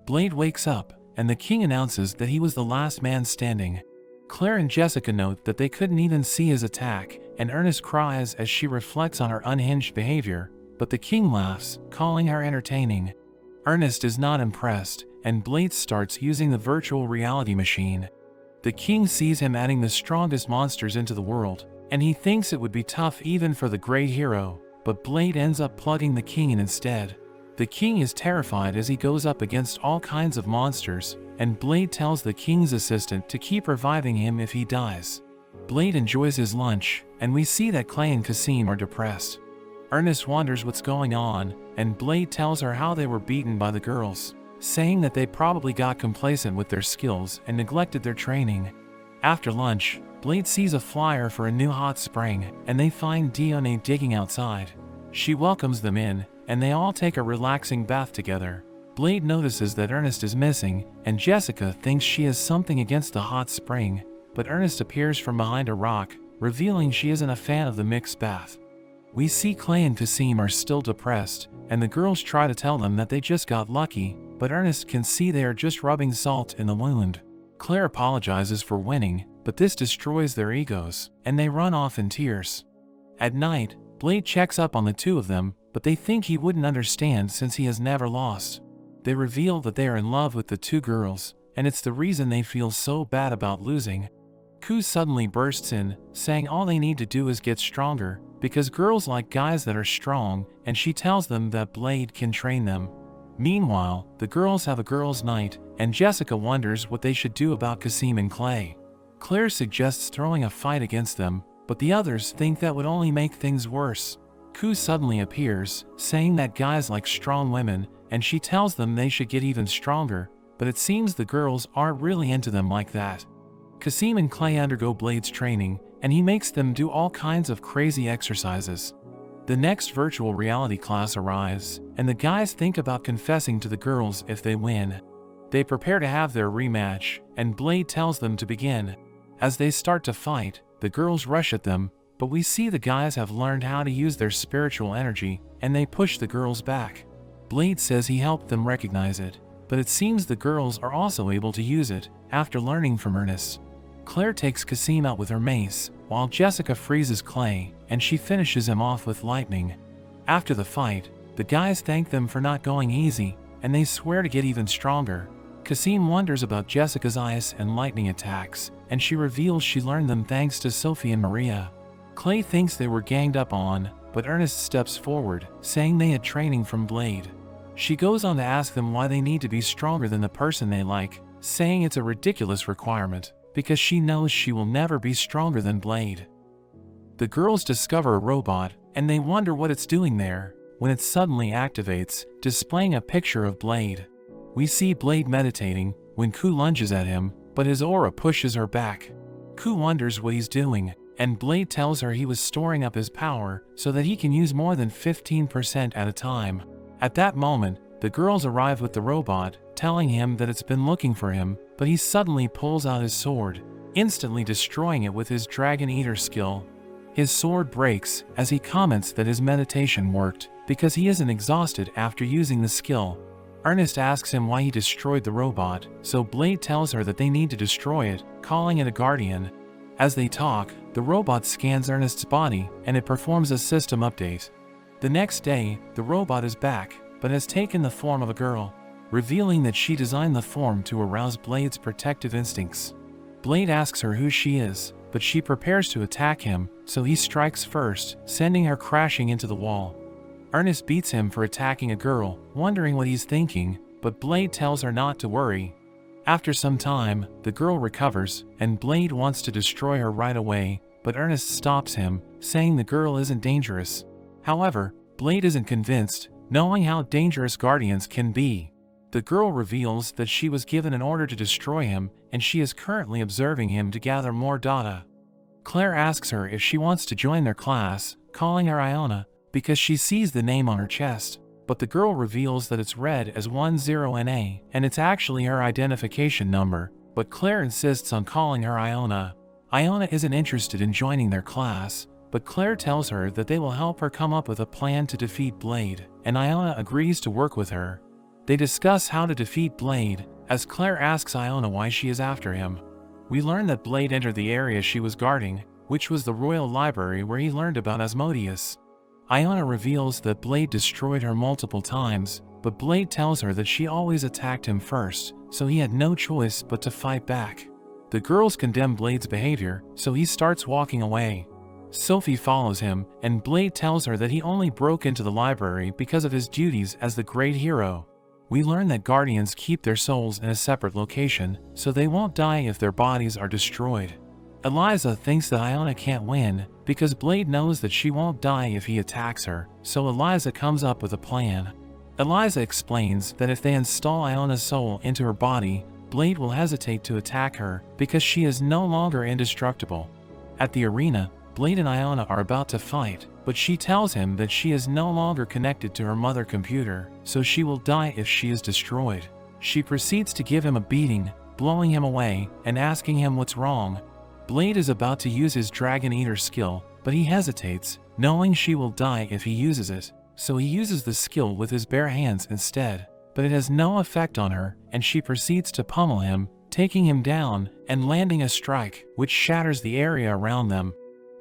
Blade wakes up, and the king announces that he was the last man standing. Claire and Jessica note that they couldn't even see his attack, and Ernest cries as she reflects on her unhinged behavior, but the king laughs, calling her entertaining. Ernest is not impressed, and Blade starts using the virtual reality machine. The king sees him adding the strongest monsters into the world, and he thinks it would be tough even for the great hero, but Blade ends up plugging the king in instead. The king is terrified as he goes up against all kinds of monsters, and Blade tells the king's assistant to keep reviving him if he dies. Blade enjoys his lunch, and we see that Clay and Kasim are depressed. Ernest wonders what's going on, and Blade tells her how they were beaten by the girls, saying that they probably got complacent with their skills and neglected their training. After lunch, Blade sees a flyer for a new hot spring, and they find Dione digging outside. She welcomes them in, and they all take a relaxing bath together. Blade notices that Ernest is missing, and Jessica thinks she has something against the hot spring, but Ernest appears from behind a rock, revealing she isn't a fan of the mixed bath. We see Clay and Kasim are still depressed, and the girls try to tell them that they just got lucky, but Ernest can see they are just rubbing salt in the wound. Claire apologizes for winning, but this destroys their egos, and they run off in tears. At night, Blade checks up on the two of them, but they think he wouldn't understand since he has never lost. They reveal that they are in love with the two girls, and it's the reason they feel so bad about losing. Ku suddenly bursts in, saying all they need to do is get stronger, because girls like guys that are strong, and she tells them that Blade can train them. Meanwhile, the girls have a girls' night, and Jessica wonders what they should do about Kasim and Clay. Claire suggests throwing a fight against them, but the others think that would only make things worse. Ku suddenly appears, saying that guys like strong women, and she tells them they should get even stronger, but it seems the girls aren't really into them like that. Kasim and Clay undergo Blade's training, and he makes them do all kinds of crazy exercises. The next virtual reality class arrives, and the guys think about confessing to the girls if they win. They prepare to have their rematch, and Blade tells them to begin. As they start to fight, the girls rush at them, but we see the guys have learned how to use their spiritual energy, and they push the girls back. Blade says he helped them recognize it, but it seems the girls are also able to use it, after learning from Ernest. Claire takes Kasim out with her mace, while Jessica freezes Clay, and she finishes him off with lightning. After the fight, the guys thank them for not going easy, and they swear to get even stronger. Kasim wonders about Jessica's ice and lightning attacks, and she reveals she learned them thanks to Sophie and Maria. Clay thinks they were ganged up on, but Ernest steps forward, saying they had training from Blade. She goes on to ask them why they need to be stronger than the person they like, saying it's a ridiculous requirement, because she knows she will never be stronger than Blade. The girls discover a robot, and they wonder what it's doing there, when it suddenly activates, displaying a picture of Blade. We see Blade meditating, when Ku lunges at him, but his aura pushes her back. Ku wonders what he's doing, and Blade tells her he was storing up his power so that he can use more than 15% at a time. At that moment, the girls arrive with the robot, telling him that it's been looking for him, but he suddenly pulls out his sword, instantly destroying it with his Dragon Eater skill. His sword breaks as he comments that his meditation worked, because he isn't exhausted after using the skill. Ernest asks him why he destroyed the robot, so Blade tells her that they need to destroy it, calling it a guardian. As they talk, the robot scans Ernest's body, and it performs a system update. The next day, the robot is back, but has taken the form of a girl, revealing that she designed the form to arouse Blade's protective instincts. Blade asks her who she is, but she prepares to attack him, so he strikes first, sending her crashing into the wall. Ernest beats him for attacking a girl, wondering what he's thinking, but Blade tells her not to worry. After some time, the girl recovers, and Blade wants to destroy her right away, but Ernest stops him, saying the girl isn't dangerous. However, Blade isn't convinced, knowing how dangerous guardians can be. The girl reveals that she was given an order to destroy him, and she is currently observing him to gather more data. Claire asks her if she wants to join their class, calling her Iona, because she sees the name on her chest, but the girl reveals that it's read as 10NA, and it's actually her identification number, but Claire insists on calling her Iona. Iona isn't interested in joining their class, but Claire tells her that they will help her come up with a plan to defeat Blade, and Iona agrees to work with her. They discuss how to defeat Blade, as Claire asks Iona why she is after him. We learn that Blade entered the area she was guarding, which was the royal library where he learned about Asmodeus. Iona reveals that Blade destroyed her multiple times, but Blade tells her that she always attacked him first, so he had no choice but to fight back. The girls condemn Blade's behavior, so he starts walking away. Sophie follows him, and Blade tells her that he only broke into the library because of his duties as the great hero. We learn that guardians keep their souls in a separate location, so they won't die if their bodies are destroyed. Eliza thinks that Iona can't win, because Blade knows that she won't die if he attacks her, so Eliza comes up with a plan. Eliza explains that if they install Iona's soul into her body, Blade will hesitate to attack her, because she is no longer indestructible. At the arena, Blade and Iona are about to fight, but she tells him that she is no longer connected to her mother computer, so she will die if she is destroyed. She proceeds to give him a beating, blowing him away, and asking him what's wrong. Blade is about to use his Dragon Eater skill, but he hesitates, knowing she will die if he uses it, so he uses the skill with his bare hands instead, but it has no effect on her, and she proceeds to pummel him, taking him down, and landing a strike, which shatters the area around them.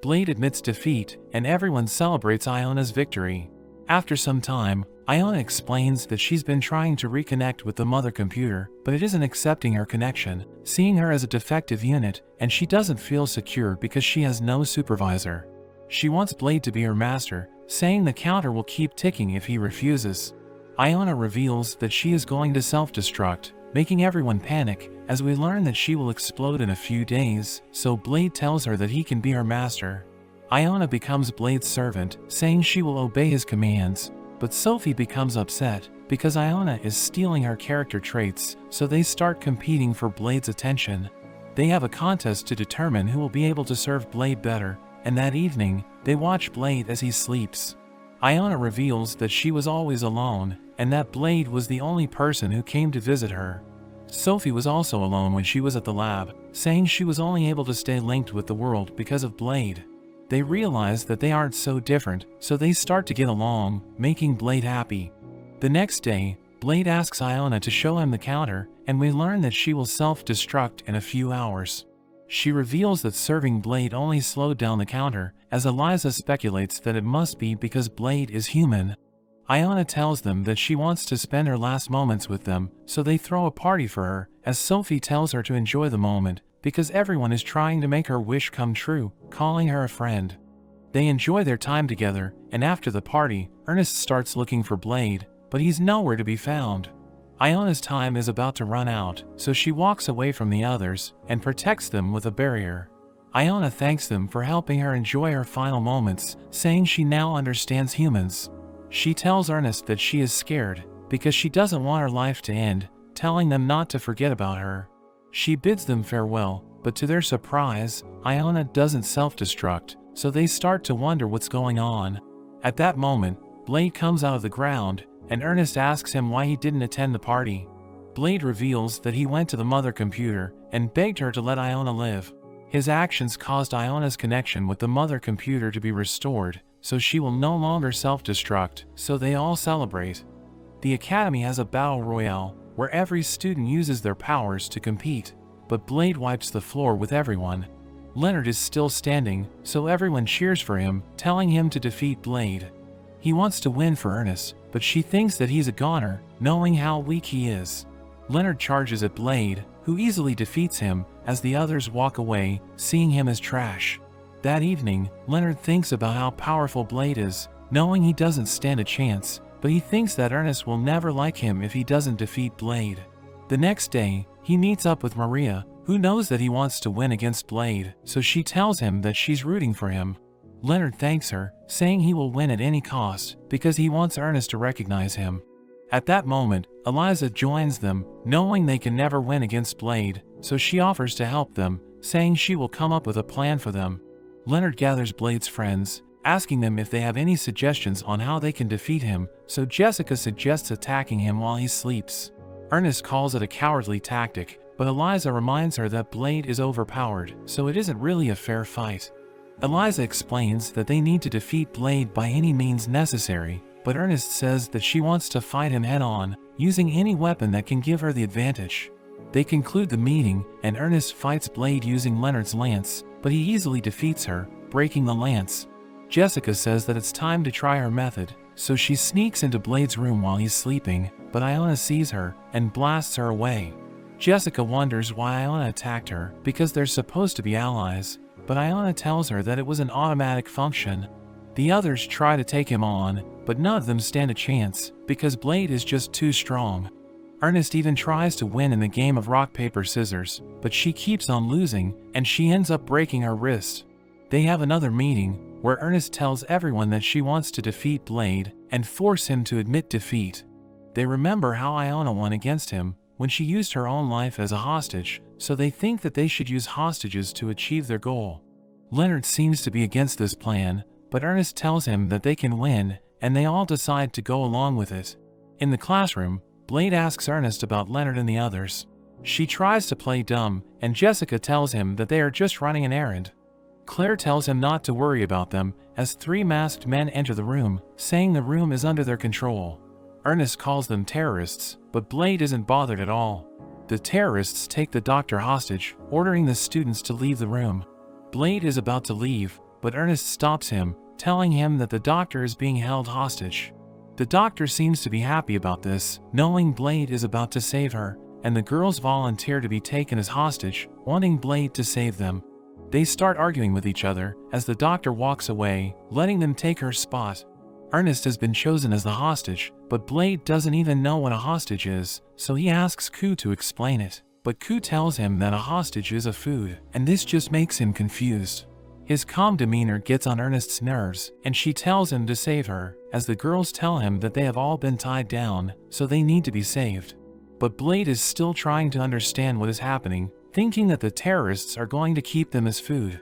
Blade admits defeat, and everyone celebrates Iona's victory. After some time, Iona explains that she's been trying to reconnect with the mother computer, but it isn't accepting her connection, seeing her as a defective unit, and she doesn't feel secure because she has no supervisor. She wants Blade to be her master, saying the counter will keep ticking if he refuses. Iona reveals that she is going to self-destruct, making everyone panic, as we learn that she will explode in a few days, so Blade tells her that he can be her master. Iona becomes Blade's servant, saying she will obey his commands, but Sophie becomes upset, because Iona is stealing her character traits, so they start competing for Blade's attention. They have a contest to determine who will be able to serve Blade better, and that evening, they watch Blade as he sleeps. Iona reveals that she was always alone, and that Blade was the only person who came to visit her. Sophie was also alone when she was at the lab, saying she was only able to stay linked with the world because of Blade. They realize that they aren't so different, so they start to get along, making Blade happy. The next day, Blade asks Iona to show him the counter, and we learn that she will self-destruct in a few hours. She reveals that serving Blade only slowed down the counter, as Eliza speculates that it must be because Blade is human. Iona tells them that she wants to spend her last moments with them, so they throw a party for her, as Sophie tells her to enjoy the moment, because everyone is trying to make her wish come true, calling her a friend. They enjoy their time together, and after the party, Ernest starts looking for Blade, but he's nowhere to be found. Iona's time is about to run out, so she walks away from the others and protects them with a barrier. Iona thanks them for helping her enjoy her final moments, saying she now understands humans. She tells Ernest that she is scared, because she doesn't want her life to end, telling them not to forget about her. She bids them farewell, but to their surprise, Iona doesn't self-destruct, so they start to wonder what's going on. At that moment, Blade comes out of the ground, and Ernest asks him why he didn't attend the party. Blade reveals that he went to the mother computer and begged her to let Iona live. His actions caused Iona's connection with the mother computer to be restored, so she will no longer self-destruct, so they all celebrate. The academy has a battle royale, where every student uses their powers to compete, but Blade wipes the floor with everyone. Leonard is still standing, so everyone cheers for him, telling him to defeat Blade. He wants to win for Ernest, but she thinks that he's a goner, knowing how weak he is. Leonard charges at Blade, who easily defeats him, as the others walk away, seeing him as trash. That evening, Leonard thinks about how powerful Blade is, knowing he doesn't stand a chance, but he thinks that Ernest will never like him if he doesn't defeat Blade. The next day, he meets up with Maria, who knows that he wants to win against Blade, so she tells him that she's rooting for him. Leonard thanks her, saying he will win at any cost, because he wants Ernest to recognize him. At that moment, Eliza joins them, knowing they can never win against Blade, so she offers to help them, saying she will come up with a plan for them. Leonard gathers Blade's friends, asking them if they have any suggestions on how they can defeat him, so Jessica suggests attacking him while he sleeps. Ernest calls it a cowardly tactic, but Eliza reminds her that Blade is overpowered, so it isn't really a fair fight. Eliza explains that they need to defeat Blade by any means necessary, but Ernest says that she wants to fight him head-on, using any weapon that can give her the advantage. They conclude the meeting, and Ernest fights Blade using Leonard's lance, but he easily defeats her, breaking the lance. Jessica says that it's time to try her method, so she sneaks into Blade's room while he's sleeping, but Iona sees her and blasts her away. Jessica wonders why Iona attacked her, because they're supposed to be allies, but Iona tells her that it was an automatic function. The others try to take him on, but none of them stand a chance, because Blade is just too strong. Ernest even tries to win in the game of rock paper scissors, but she keeps on losing, and she ends up breaking her wrist. They have another meeting, where Ernest tells everyone that she wants to defeat Blade, and force him to admit defeat. They remember how Iona won against him, when she used her own life as a hostage, so they think that they should use hostages to achieve their goal. Leonard seems to be against this plan, but Ernest tells him that they can win, and they all decide to go along with it. In the classroom, Blade asks Ernest about Leonard and the others. She tries to play dumb, and Jessica tells him that they are just running an errand. Claire tells him not to worry about them, as 3 masked men enter the room, saying the room is under their control. Ernest calls them terrorists, but Blade isn't bothered at all. The terrorists take the doctor hostage, ordering the students to leave the room. Blade is about to leave, but Ernest stops him, telling him that the doctor is being held hostage. The doctor seems to be happy about this, knowing Blade is about to save her, and the girls volunteer to be taken as hostage, wanting Blade to save them. They start arguing with each other, as the doctor walks away, letting them take her spot. Ernest has been chosen as the hostage, but Blade doesn't even know what a hostage is, so he asks Ku to explain it. But Ku tells him that a hostage is a food, and this just makes him confused. His calm demeanor gets on Ernest's nerves, and she tells him to save her, as the girls tell him that they have all been tied down, so they need to be saved. But Blade is still trying to understand what is happening, thinking that the terrorists are going to keep them as food.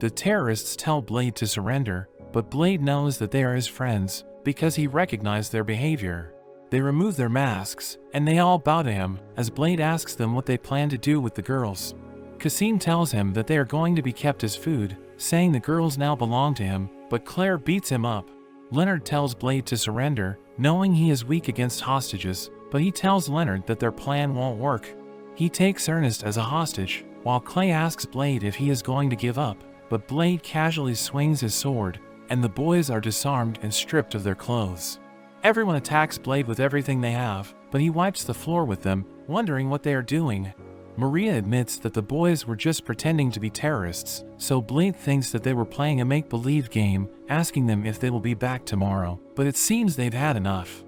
The terrorists tell Blade to surrender, but Blade knows that they are his friends, because he recognized their behavior. They remove their masks, and they all bow to him, as Blade asks them what they plan to do with the girls. Kasim tells him that they are going to be kept as food, saying the girls now belong to him, but Claire beats him up. Leonard tells Blade to surrender, knowing he is weak against hostages, but he tells Leonard that their plan won't work. He takes Ernest as a hostage, while Clay asks Blade if he is going to give up, but Blade casually swings his sword, and the boys are disarmed and stripped of their clothes. Everyone attacks Blade with everything they have, but he wipes the floor with them, wondering what they are doing. Maria admits that the boys were just pretending to be terrorists, so Blade thinks that they were playing a make-believe game, asking them if they will be back tomorrow, but it seems they've had enough.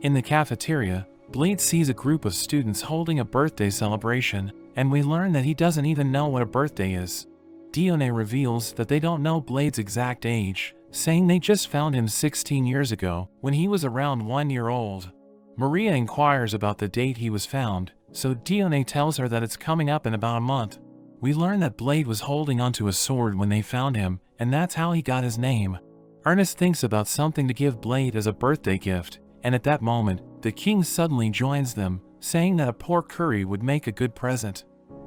In the cafeteria, Blade sees a group of students holding a birthday celebration, and we learn that he doesn't even know what a birthday is. Dione reveals that they don't know Blade's exact age, saying they just found him 16 years ago, when he was around 1 year old. Maria inquires about the date he was found, so Dione tells her that it's coming up in about a month. We learn that Blade was holding onto a sword when they found him, and that's how he got his name. Ernest thinks about something to give Blade as a birthday gift, and at that moment, the king suddenly joins them, saying that a pork curry would make a good present.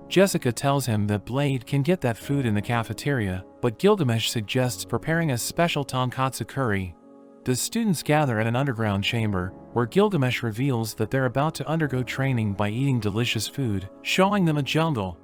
Jessica tells him that Blade can get that food in the cafeteria, but Gilgamesh suggests preparing a special tonkatsu curry. The students gather at an underground chamber, where Gilgamesh reveals that they're about to undergo training by eating delicious food, showing them a jungle.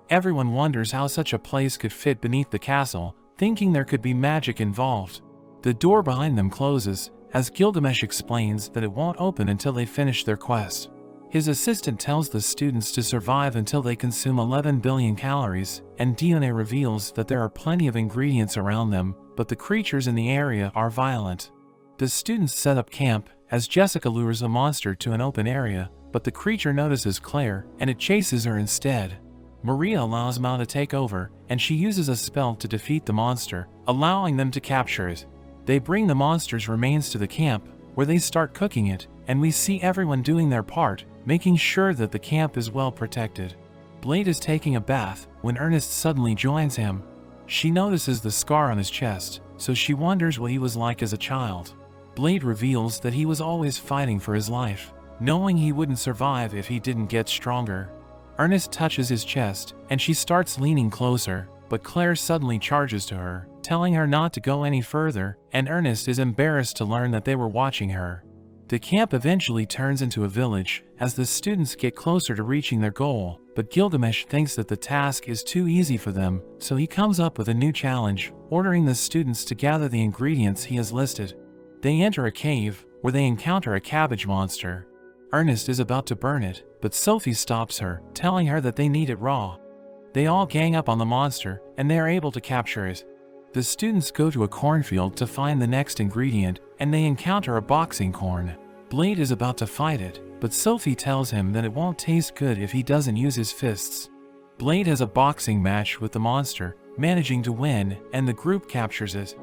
Everyone wonders how such a place could fit beneath the castle, thinking there could be magic involved. The door behind them closes, as Gilgamesh explains that it won't open until they finish their quest. His assistant tells the students to survive until they consume 11 billion calories, and Dione reveals that there are plenty of ingredients around them, but the creatures in the area are violent. The students set up camp, as Jessica lures a monster to an open area, but the creature notices Claire, and it chases her instead. Maria allows Mao to take over, and she uses a spell to defeat the monster, allowing them to capture it. They bring the monster's remains to the camp, where they start cooking it, and we see everyone doing their part, making sure that the camp is well protected. Blade is taking a bath, when Ernest suddenly joins him. She notices the scar on his chest, so she wonders what he was like as a child. Blade reveals that he was always fighting for his life, knowing he wouldn't survive if he didn't get stronger. Ernest touches his chest, and she starts leaning closer, but Claire suddenly charges to her, telling her not to go any further, and Ernest is embarrassed to learn that they were watching her. The camp eventually turns into a village, as the students get closer to reaching their goal, but Gilgamesh thinks that the task is too easy for them, so he comes up with a new challenge, ordering the students to gather the ingredients he has listed. They enter a cave, where they encounter a cabbage monster. Ernest is about to burn it, but Sophie stops her, telling her that they need it raw. They all gang up on the monster, and they are able to capture it. The students go to a cornfield to find the next ingredient, and they encounter a boxing corn. Blade is about to fight it, but Sophie tells him that it won't taste good if he doesn't use his fists. Blade has a boxing match with the monster, managing to win, and the group captures it.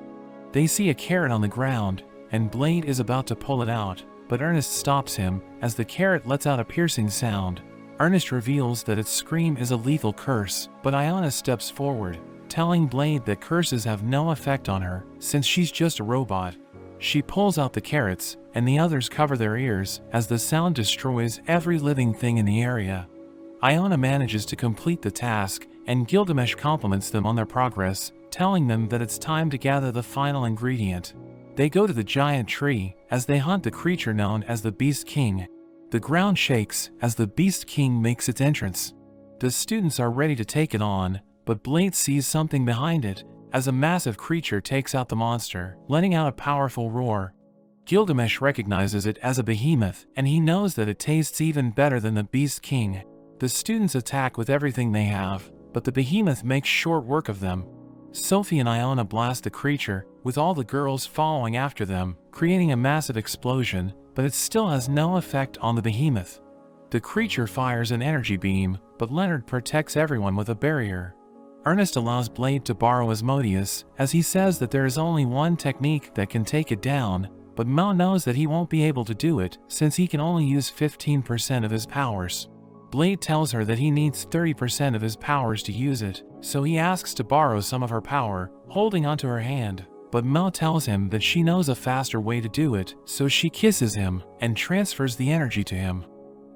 They see a carrot on the ground, and Blade is about to pull it out, but Ernest stops him, as the carrot lets out a piercing sound. Ernest reveals that its scream is a lethal curse, but Iona steps forward, telling Blade that curses have no effect on her, since she's just a robot. She pulls out the carrots, and the others cover their ears, as the sound destroys every living thing in the area. Iona manages to complete the task, and Gilgamesh compliments them on their progress, telling them that it's time to gather the final ingredient. They go to the giant tree, as they hunt the creature known as the Beast King. The ground shakes, as the Beast King makes its entrance. The students are ready to take it on, but Blade sees something behind it, as a massive creature takes out the monster, letting out a powerful roar. Gilgamesh recognizes it as a behemoth, and he knows that it tastes even better than the Beast King. The students attack with everything they have, but the behemoth makes short work of them. Sophie and Iona blast the creature, with all the girls following after them, creating a massive explosion, but it still has no effect on the behemoth. The creature fires an energy beam, but Leonard protects everyone with a barrier. Ernest allows Blade to borrow Asmodeus, as he says that there is only one technique that can take it down, but Mao knows that he won't be able to do it, since he can only use 15% of his powers. Blade tells her that he needs 30% of his powers to use it, so he asks to borrow some of her power, holding onto her hand. But Mao tells him that she knows a faster way to do it, so she kisses him, and transfers the energy to him.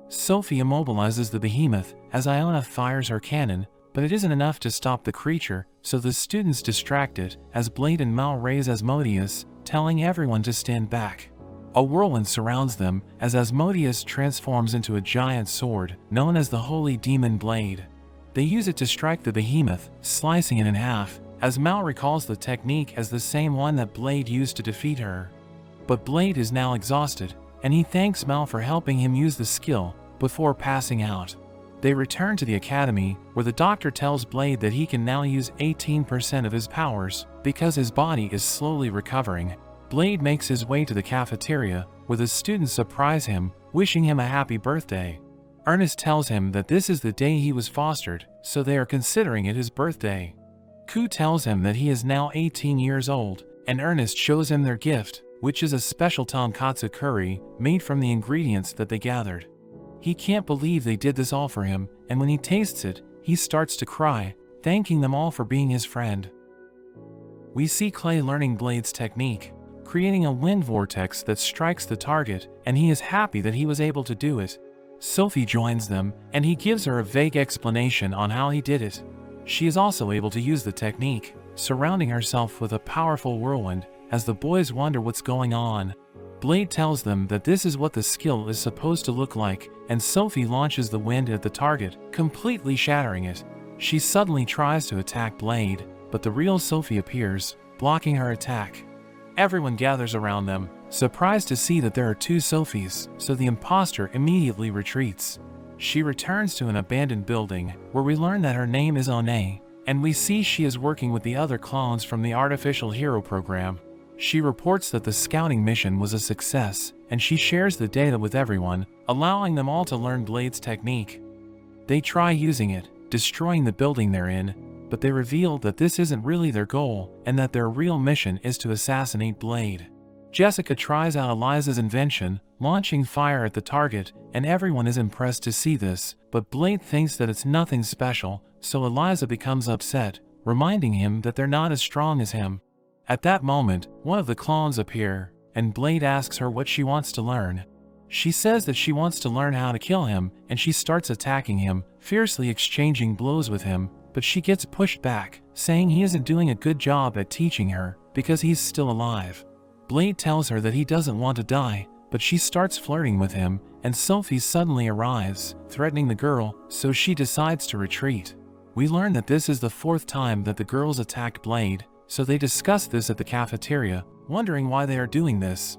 Sophie immobilizes the behemoth, as Iona fires her cannon, but it isn't enough to stop the creature, so the students distract it, as Blade and Mao raise Asmodeus, telling everyone to stand back. A whirlwind surrounds them, as Asmodeus transforms into a giant sword, known as the Holy Demon Blade. They use it to strike the behemoth, slicing it in half, as Mao recalls the technique as the same one that Blade used to defeat her. But Blade is now exhausted, and he thanks Mel for helping him use the skill before passing out. They return to the academy, where the doctor tells Blade that he can now use 18% of his powers because his body is slowly recovering. Blade makes his way to the cafeteria, where the students surprise him, wishing him a happy birthday. Ernest tells him that this is the day he was fostered, so they are considering it his birthday. Ku tells him that he is now 18 years old, and Ernest shows him their gift, which is a special tonkatsu curry made from the ingredients that they gathered. He can't believe they did this all for him, and when he tastes it, he starts to cry, thanking them all for being his friend. We see Clay learning Blade's technique, creating a wind vortex that strikes the target, and he is happy that he was able to do it. Sophie joins them, and he gives her a vague explanation on how he did it. She is also able to use the technique, surrounding herself with a powerful whirlwind, as the boys wonder what's going on. Blade tells them that this is what the skill is supposed to look like, and Sophie launches the wind at the target, completely shattering it. She suddenly tries to attack Blade, but the real Sophie appears, blocking her attack. Everyone gathers around them, surprised to see that there are two Sophies, so the imposter immediately retreats. She returns to an abandoned building, where we learn that her name is One, and we see she is working with the other clones from the artificial hero program. She reports that the scouting mission was a success, and she shares the data with everyone, allowing them all to learn Blade's technique. They try using it, destroying the building they're in, but they reveal that this isn't really their goal, and that their real mission is to assassinate Blade. Jessica tries out Eliza's invention, launching fire at the target, and everyone is impressed to see this, but Blade thinks that it's nothing special, so Eliza becomes upset, reminding him that they're not as strong as him. At that moment, one of the clones appear, and Blade asks her what she wants to learn. She says that she wants to learn how to kill him, and she starts attacking him, fiercely exchanging blows with him, but she gets pushed back, saying he isn't doing a good job at teaching her, because he's still alive. Blade tells her that he doesn't want to die, but she starts flirting with him, and Sophie suddenly arrives, threatening the girl, so she decides to retreat. We learn that this is the fourth time that the girls attacked Blade, so they discuss this at the cafeteria, wondering why they are doing this.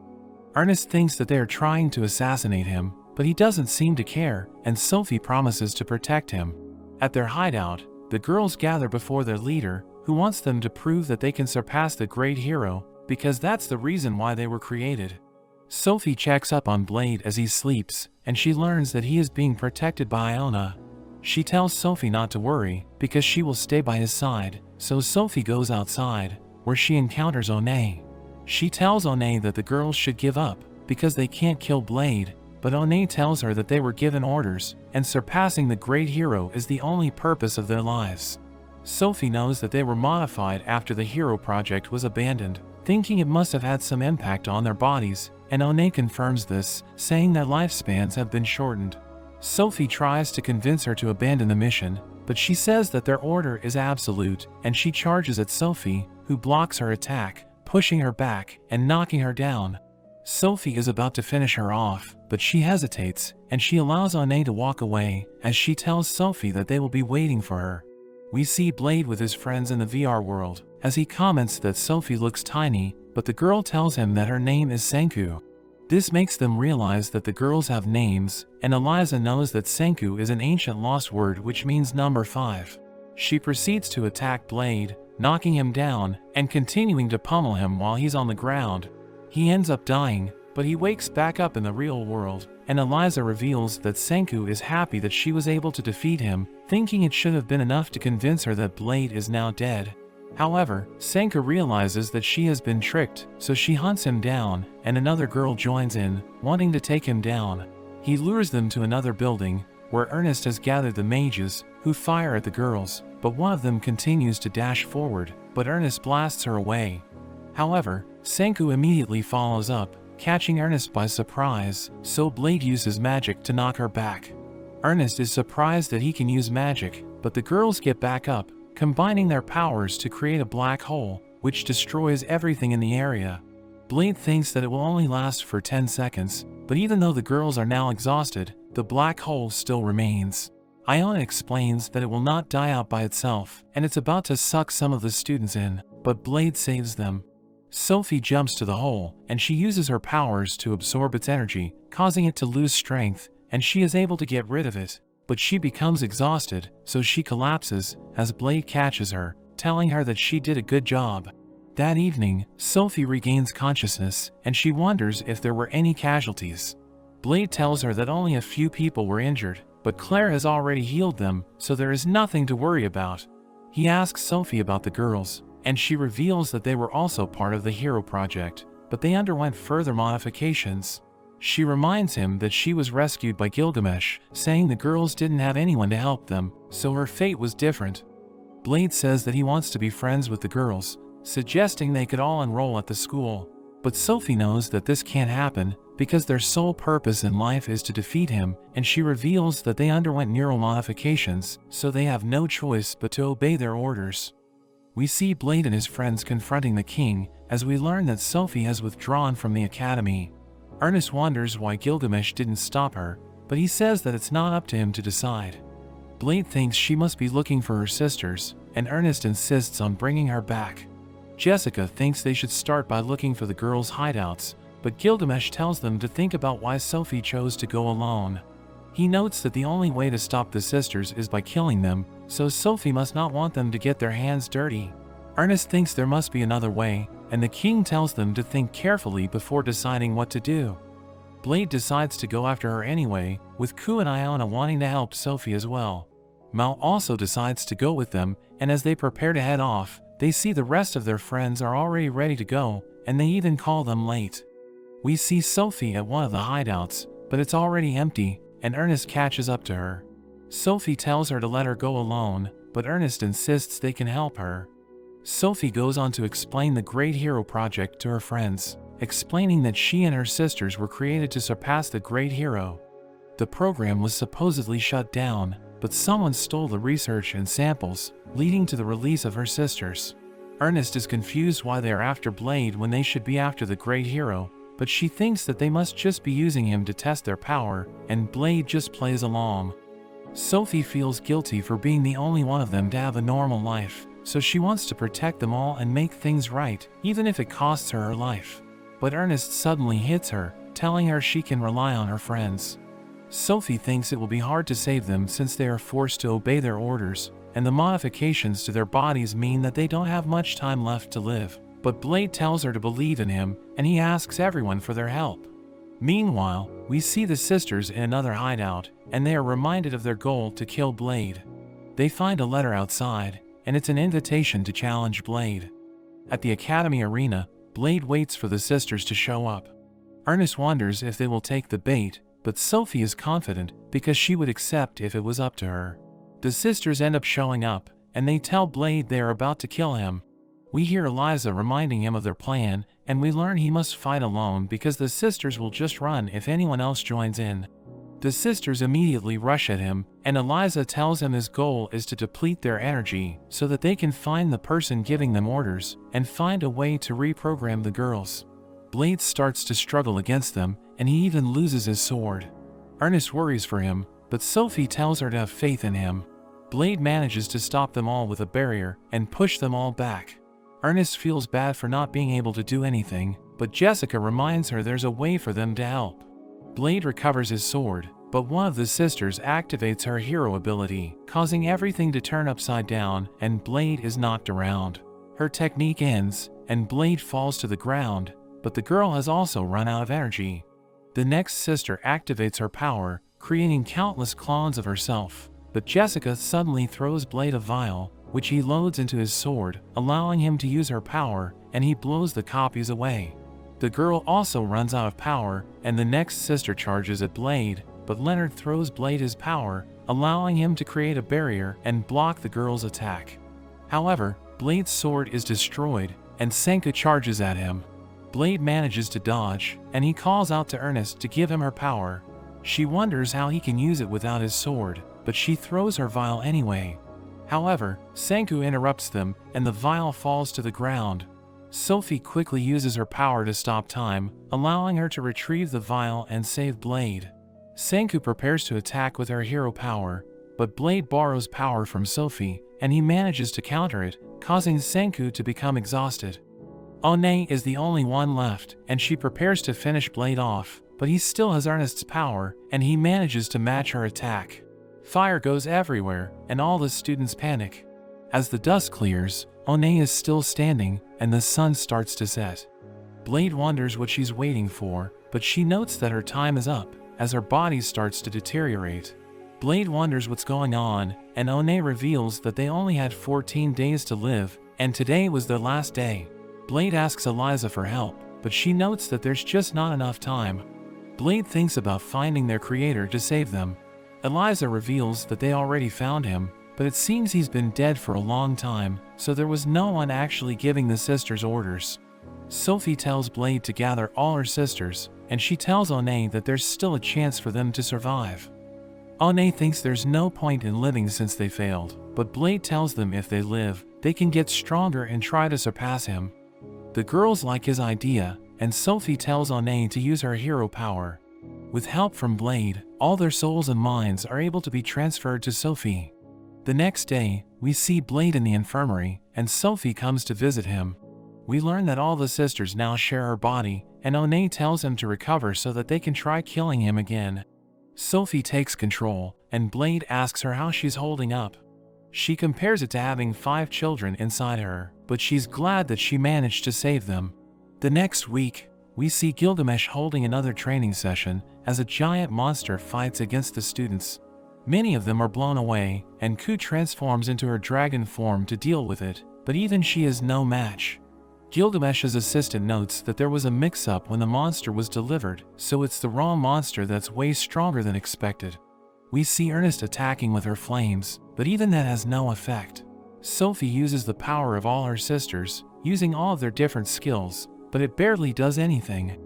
Ernest thinks that they are trying to assassinate him, but he doesn't seem to care, and Sophie promises to protect him. At their hideout, the girls gather before their leader, who wants them to prove that they can surpass the great hero, because that's the reason why they were created. Sophie checks up on Blade as he sleeps, and she learns that he is being protected by Iona. She tells Sophie not to worry, because she will stay by his side, so Sophie goes outside, where she encounters One. She tells One that the girls should give up, because they can't kill Blade, but One tells her that they were given orders, and surpassing the great hero is the only purpose of their lives. Sophie knows that they were modified after the hero project was abandoned, thinking it must have had some impact on their bodies, and One confirms this, saying that lifespans have been shortened. Sophie tries to convince her to abandon the mission, but she says that their order is absolute, and she charges at Sophie, who blocks her attack, pushing her back and knocking her down. Sophie is about to finish her off, but she hesitates, and she allows One to walk away, as she tells Sophie that they will be waiting for her. We see Blade with his friends in the VR world, as he comments that Sophie looks tiny, but the girl tells him that her name is Senku. This makes them realize that the girls have names, and Eliza knows that Senku is an ancient lost word which means number 5. She proceeds to attack Blade, knocking him down, and continuing to pummel him while he's on the ground. He ends up dying, but he wakes back up in the real world, and Eliza reveals that Senku is happy that she was able to defeat him, thinking it should have been enough to convince her that Blade is now dead. However, Senku realizes that she has been tricked, so she hunts him down, and another girl joins in, wanting to take him down. He lures them to another building, where Ernest has gathered the mages, who fire at the girls, but one of them continues to dash forward, but Ernest blasts her away. However, Senku immediately follows up, catching Ernest by surprise, so Blade uses magic to knock her back. Ernest is surprised that he can use magic, but the girls get back up, combining their powers to create a black hole, which destroys everything in the area. Blade thinks that it will only last for 10 seconds, but even though the girls are now exhausted, the black hole still remains. Iona explains that it will not die out by itself, and it's about to suck some of the students in, but Blade saves them. Sophie jumps to the hole, and she uses her powers to absorb its energy, causing it to lose strength, and she is able to get rid of it. But she becomes exhausted, so she collapses as Blade catches her, telling her that she did a good job. That evening, Sophie regains consciousness, and she wonders if there were any casualties. Blade tells her that only a few people were injured, but Claire has already healed them, so there is nothing to worry about. He asks Sophie about the girls, and she reveals that they were also part of the Hero Project, but they underwent further modifications. She reminds him that she was rescued by Gilgamesh, saying the girls didn't have anyone to help them, so her fate was different. Blade says that he wants to be friends with the girls, suggesting they could all enroll at the school. But Sophie knows that this can't happen, because their sole purpose in life is to defeat him, and she reveals that they underwent neural modifications, so they have no choice but to obey their orders. We see Blade and his friends confronting the king, as we learn that Sophie has withdrawn from the academy. Ernest wonders why Gilgamesh didn't stop her, but he says that it's not up to him to decide. Blade thinks she must be looking for her sisters, and Ernest insists on bringing her back. Jessica thinks they should start by looking for the girls' hideouts, but Gilgamesh tells them to think about why Sophie chose to go alone. He notes that the only way to stop the sisters is by killing them, so Sophie must not want them to get their hands dirty. Ernest thinks there must be another way, and the king tells them to think carefully before deciding what to do. Blade decides to go after her anyway, with Ku and Iona wanting to help Sophie as well. Mal also decides to go with them, and as they prepare to head off, they see the rest of their friends are already ready to go, and they even call them late. We see Sophie at one of the hideouts, but it's already empty, and Ernest catches up to her. Sophie tells her to let her go alone, but Ernest insists they can help her. Sophie goes on to explain the Great Hero Project to her friends, explaining that she and her sisters were created to surpass the Great Hero. The program was supposedly shut down, but someone stole the research and samples, leading to the release of her sisters. Ernest is confused why they are after Blade when they should be after the Great Hero, but she thinks that they must just be using him to test their power, and Blade just plays along. Sophie feels guilty for being the only one of them to have a normal life, so she wants to protect them all and make things right, even if it costs her her life. But Ernest suddenly hits her, telling her she can rely on her friends. Sophie thinks it will be hard to save them since they are forced to obey their orders, and the modifications to their bodies mean that they don't have much time left to live. But Blade tells her to believe in him, and he asks everyone for their help. Meanwhile, we see the sisters in another hideout, and they are reminded of their goal to kill Blade. They find a letter outside, and it's an invitation to challenge Blade. At the academy arena, Blade waits for the sisters to show up. Ernest wonders if they will take the bait, but Sophie is confident because she would accept if it was up to her. The sisters end up showing up, and they tell Blade they are about to kill him. We hear Eliza reminding him of their plan, and we learn he must fight alone because the sisters will just run if anyone else joins in. The sisters immediately rush at him, and Eliza tells him his goal is to deplete their energy so that they can find the person giving them orders and find a way to reprogram the girls. Blade starts to struggle against them, and he even loses his sword. Ernest worries for him, but Sophie tells her to have faith in him. Blade manages to stop them all with a barrier and push them all back. Ernest feels bad for not being able to do anything, but Jessica reminds her there's a way for them to help. Blade recovers his sword, but one of the sisters activates her hero ability, causing everything to turn upside down, and Blade is knocked around. Her technique ends, and Blade falls to the ground, but the girl has also run out of energy. The next sister activates her power, creating countless clones of herself, but Jessica suddenly throws Blade a vial, which he loads into his sword, allowing him to use her power, and he blows the copies away. The girl also runs out of power, and the next sister charges at Blade, but Leonard throws Blade his power, allowing him to create a barrier and block the girl's attack. However, Blade's sword is destroyed, and Senku charges at him. Blade manages to dodge, and he calls out to Ernest to give him her power. She wonders how he can use it without his sword, but she throws her vial anyway. However, Senku interrupts them, and the vial falls to the ground. Sophie quickly uses her power to stop time, allowing her to retrieve the vial and save Blade. Senku prepares to attack with her hero power, but Blade borrows power from Sophie, and he manages to counter it, causing Senku to become exhausted. One is the only one left, and she prepares to finish Blade off, but he still has Ernest's power, and he manages to match her attack. Fire goes everywhere, and all the students panic. As the dust clears, One is still standing, and the sun starts to set. Blade wonders what she's waiting for, but she notes that her time is up, as her body starts to deteriorate. Blade wonders what's going on, and One reveals that they only had 14 days to live, and today was their last day. Blade asks Eliza for help, but she notes that there's just not enough time. Blade thinks about finding their creator to save them. Eliza reveals that they already found him, but it seems he's been dead for a long time, so there was no one actually giving the sisters orders. Sophie tells Blade to gather all her sisters, and she tells One that there's still a chance for them to survive. One thinks there's no point in living since they failed, but Blade tells them if they live, they can get stronger and try to surpass him. The girls like his idea, and Sophie tells One to use her hero power. With help from Blade, all their souls and minds are able to be transferred to Sophie. The next day, we see Blade in the infirmary, and Sophie comes to visit him. We learn that all the sisters now share her body, and One tells him to recover so that they can try killing him again. Sophie takes control, and Blade asks her how she's holding up. She compares it to having 5 children inside her, but she's glad that she managed to save them. The next week, we see Gilgamesh holding another training session as a giant monster fights against the students. Many of them are blown away, and Ku transforms into her dragon form to deal with it, but even she is no match. Gilgamesh's assistant notes that there was a mix-up when the monster was delivered, so it's the raw monster that's way stronger than expected. We see Ernest attacking with her flames, but even that has no effect. Sophie uses the power of all her sisters, using all of their different skills, but it barely does anything.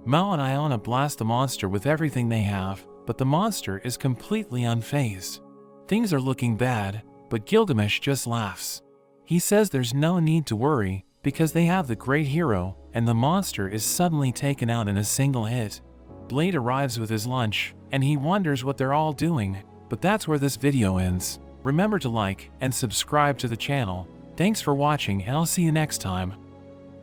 Mao and Iona blast the monster with everything they have, but the monster is completely unfazed. Things are looking bad, but Gilgamesh just laughs. He says there's no need to worry, because they have the great hero, and the monster is suddenly taken out in a single hit. Blade arrives with his lunch, and he wonders what they're all doing, but that's where this video ends. Remember to like and subscribe to the channel. Thanks for watching, and I'll see you next time.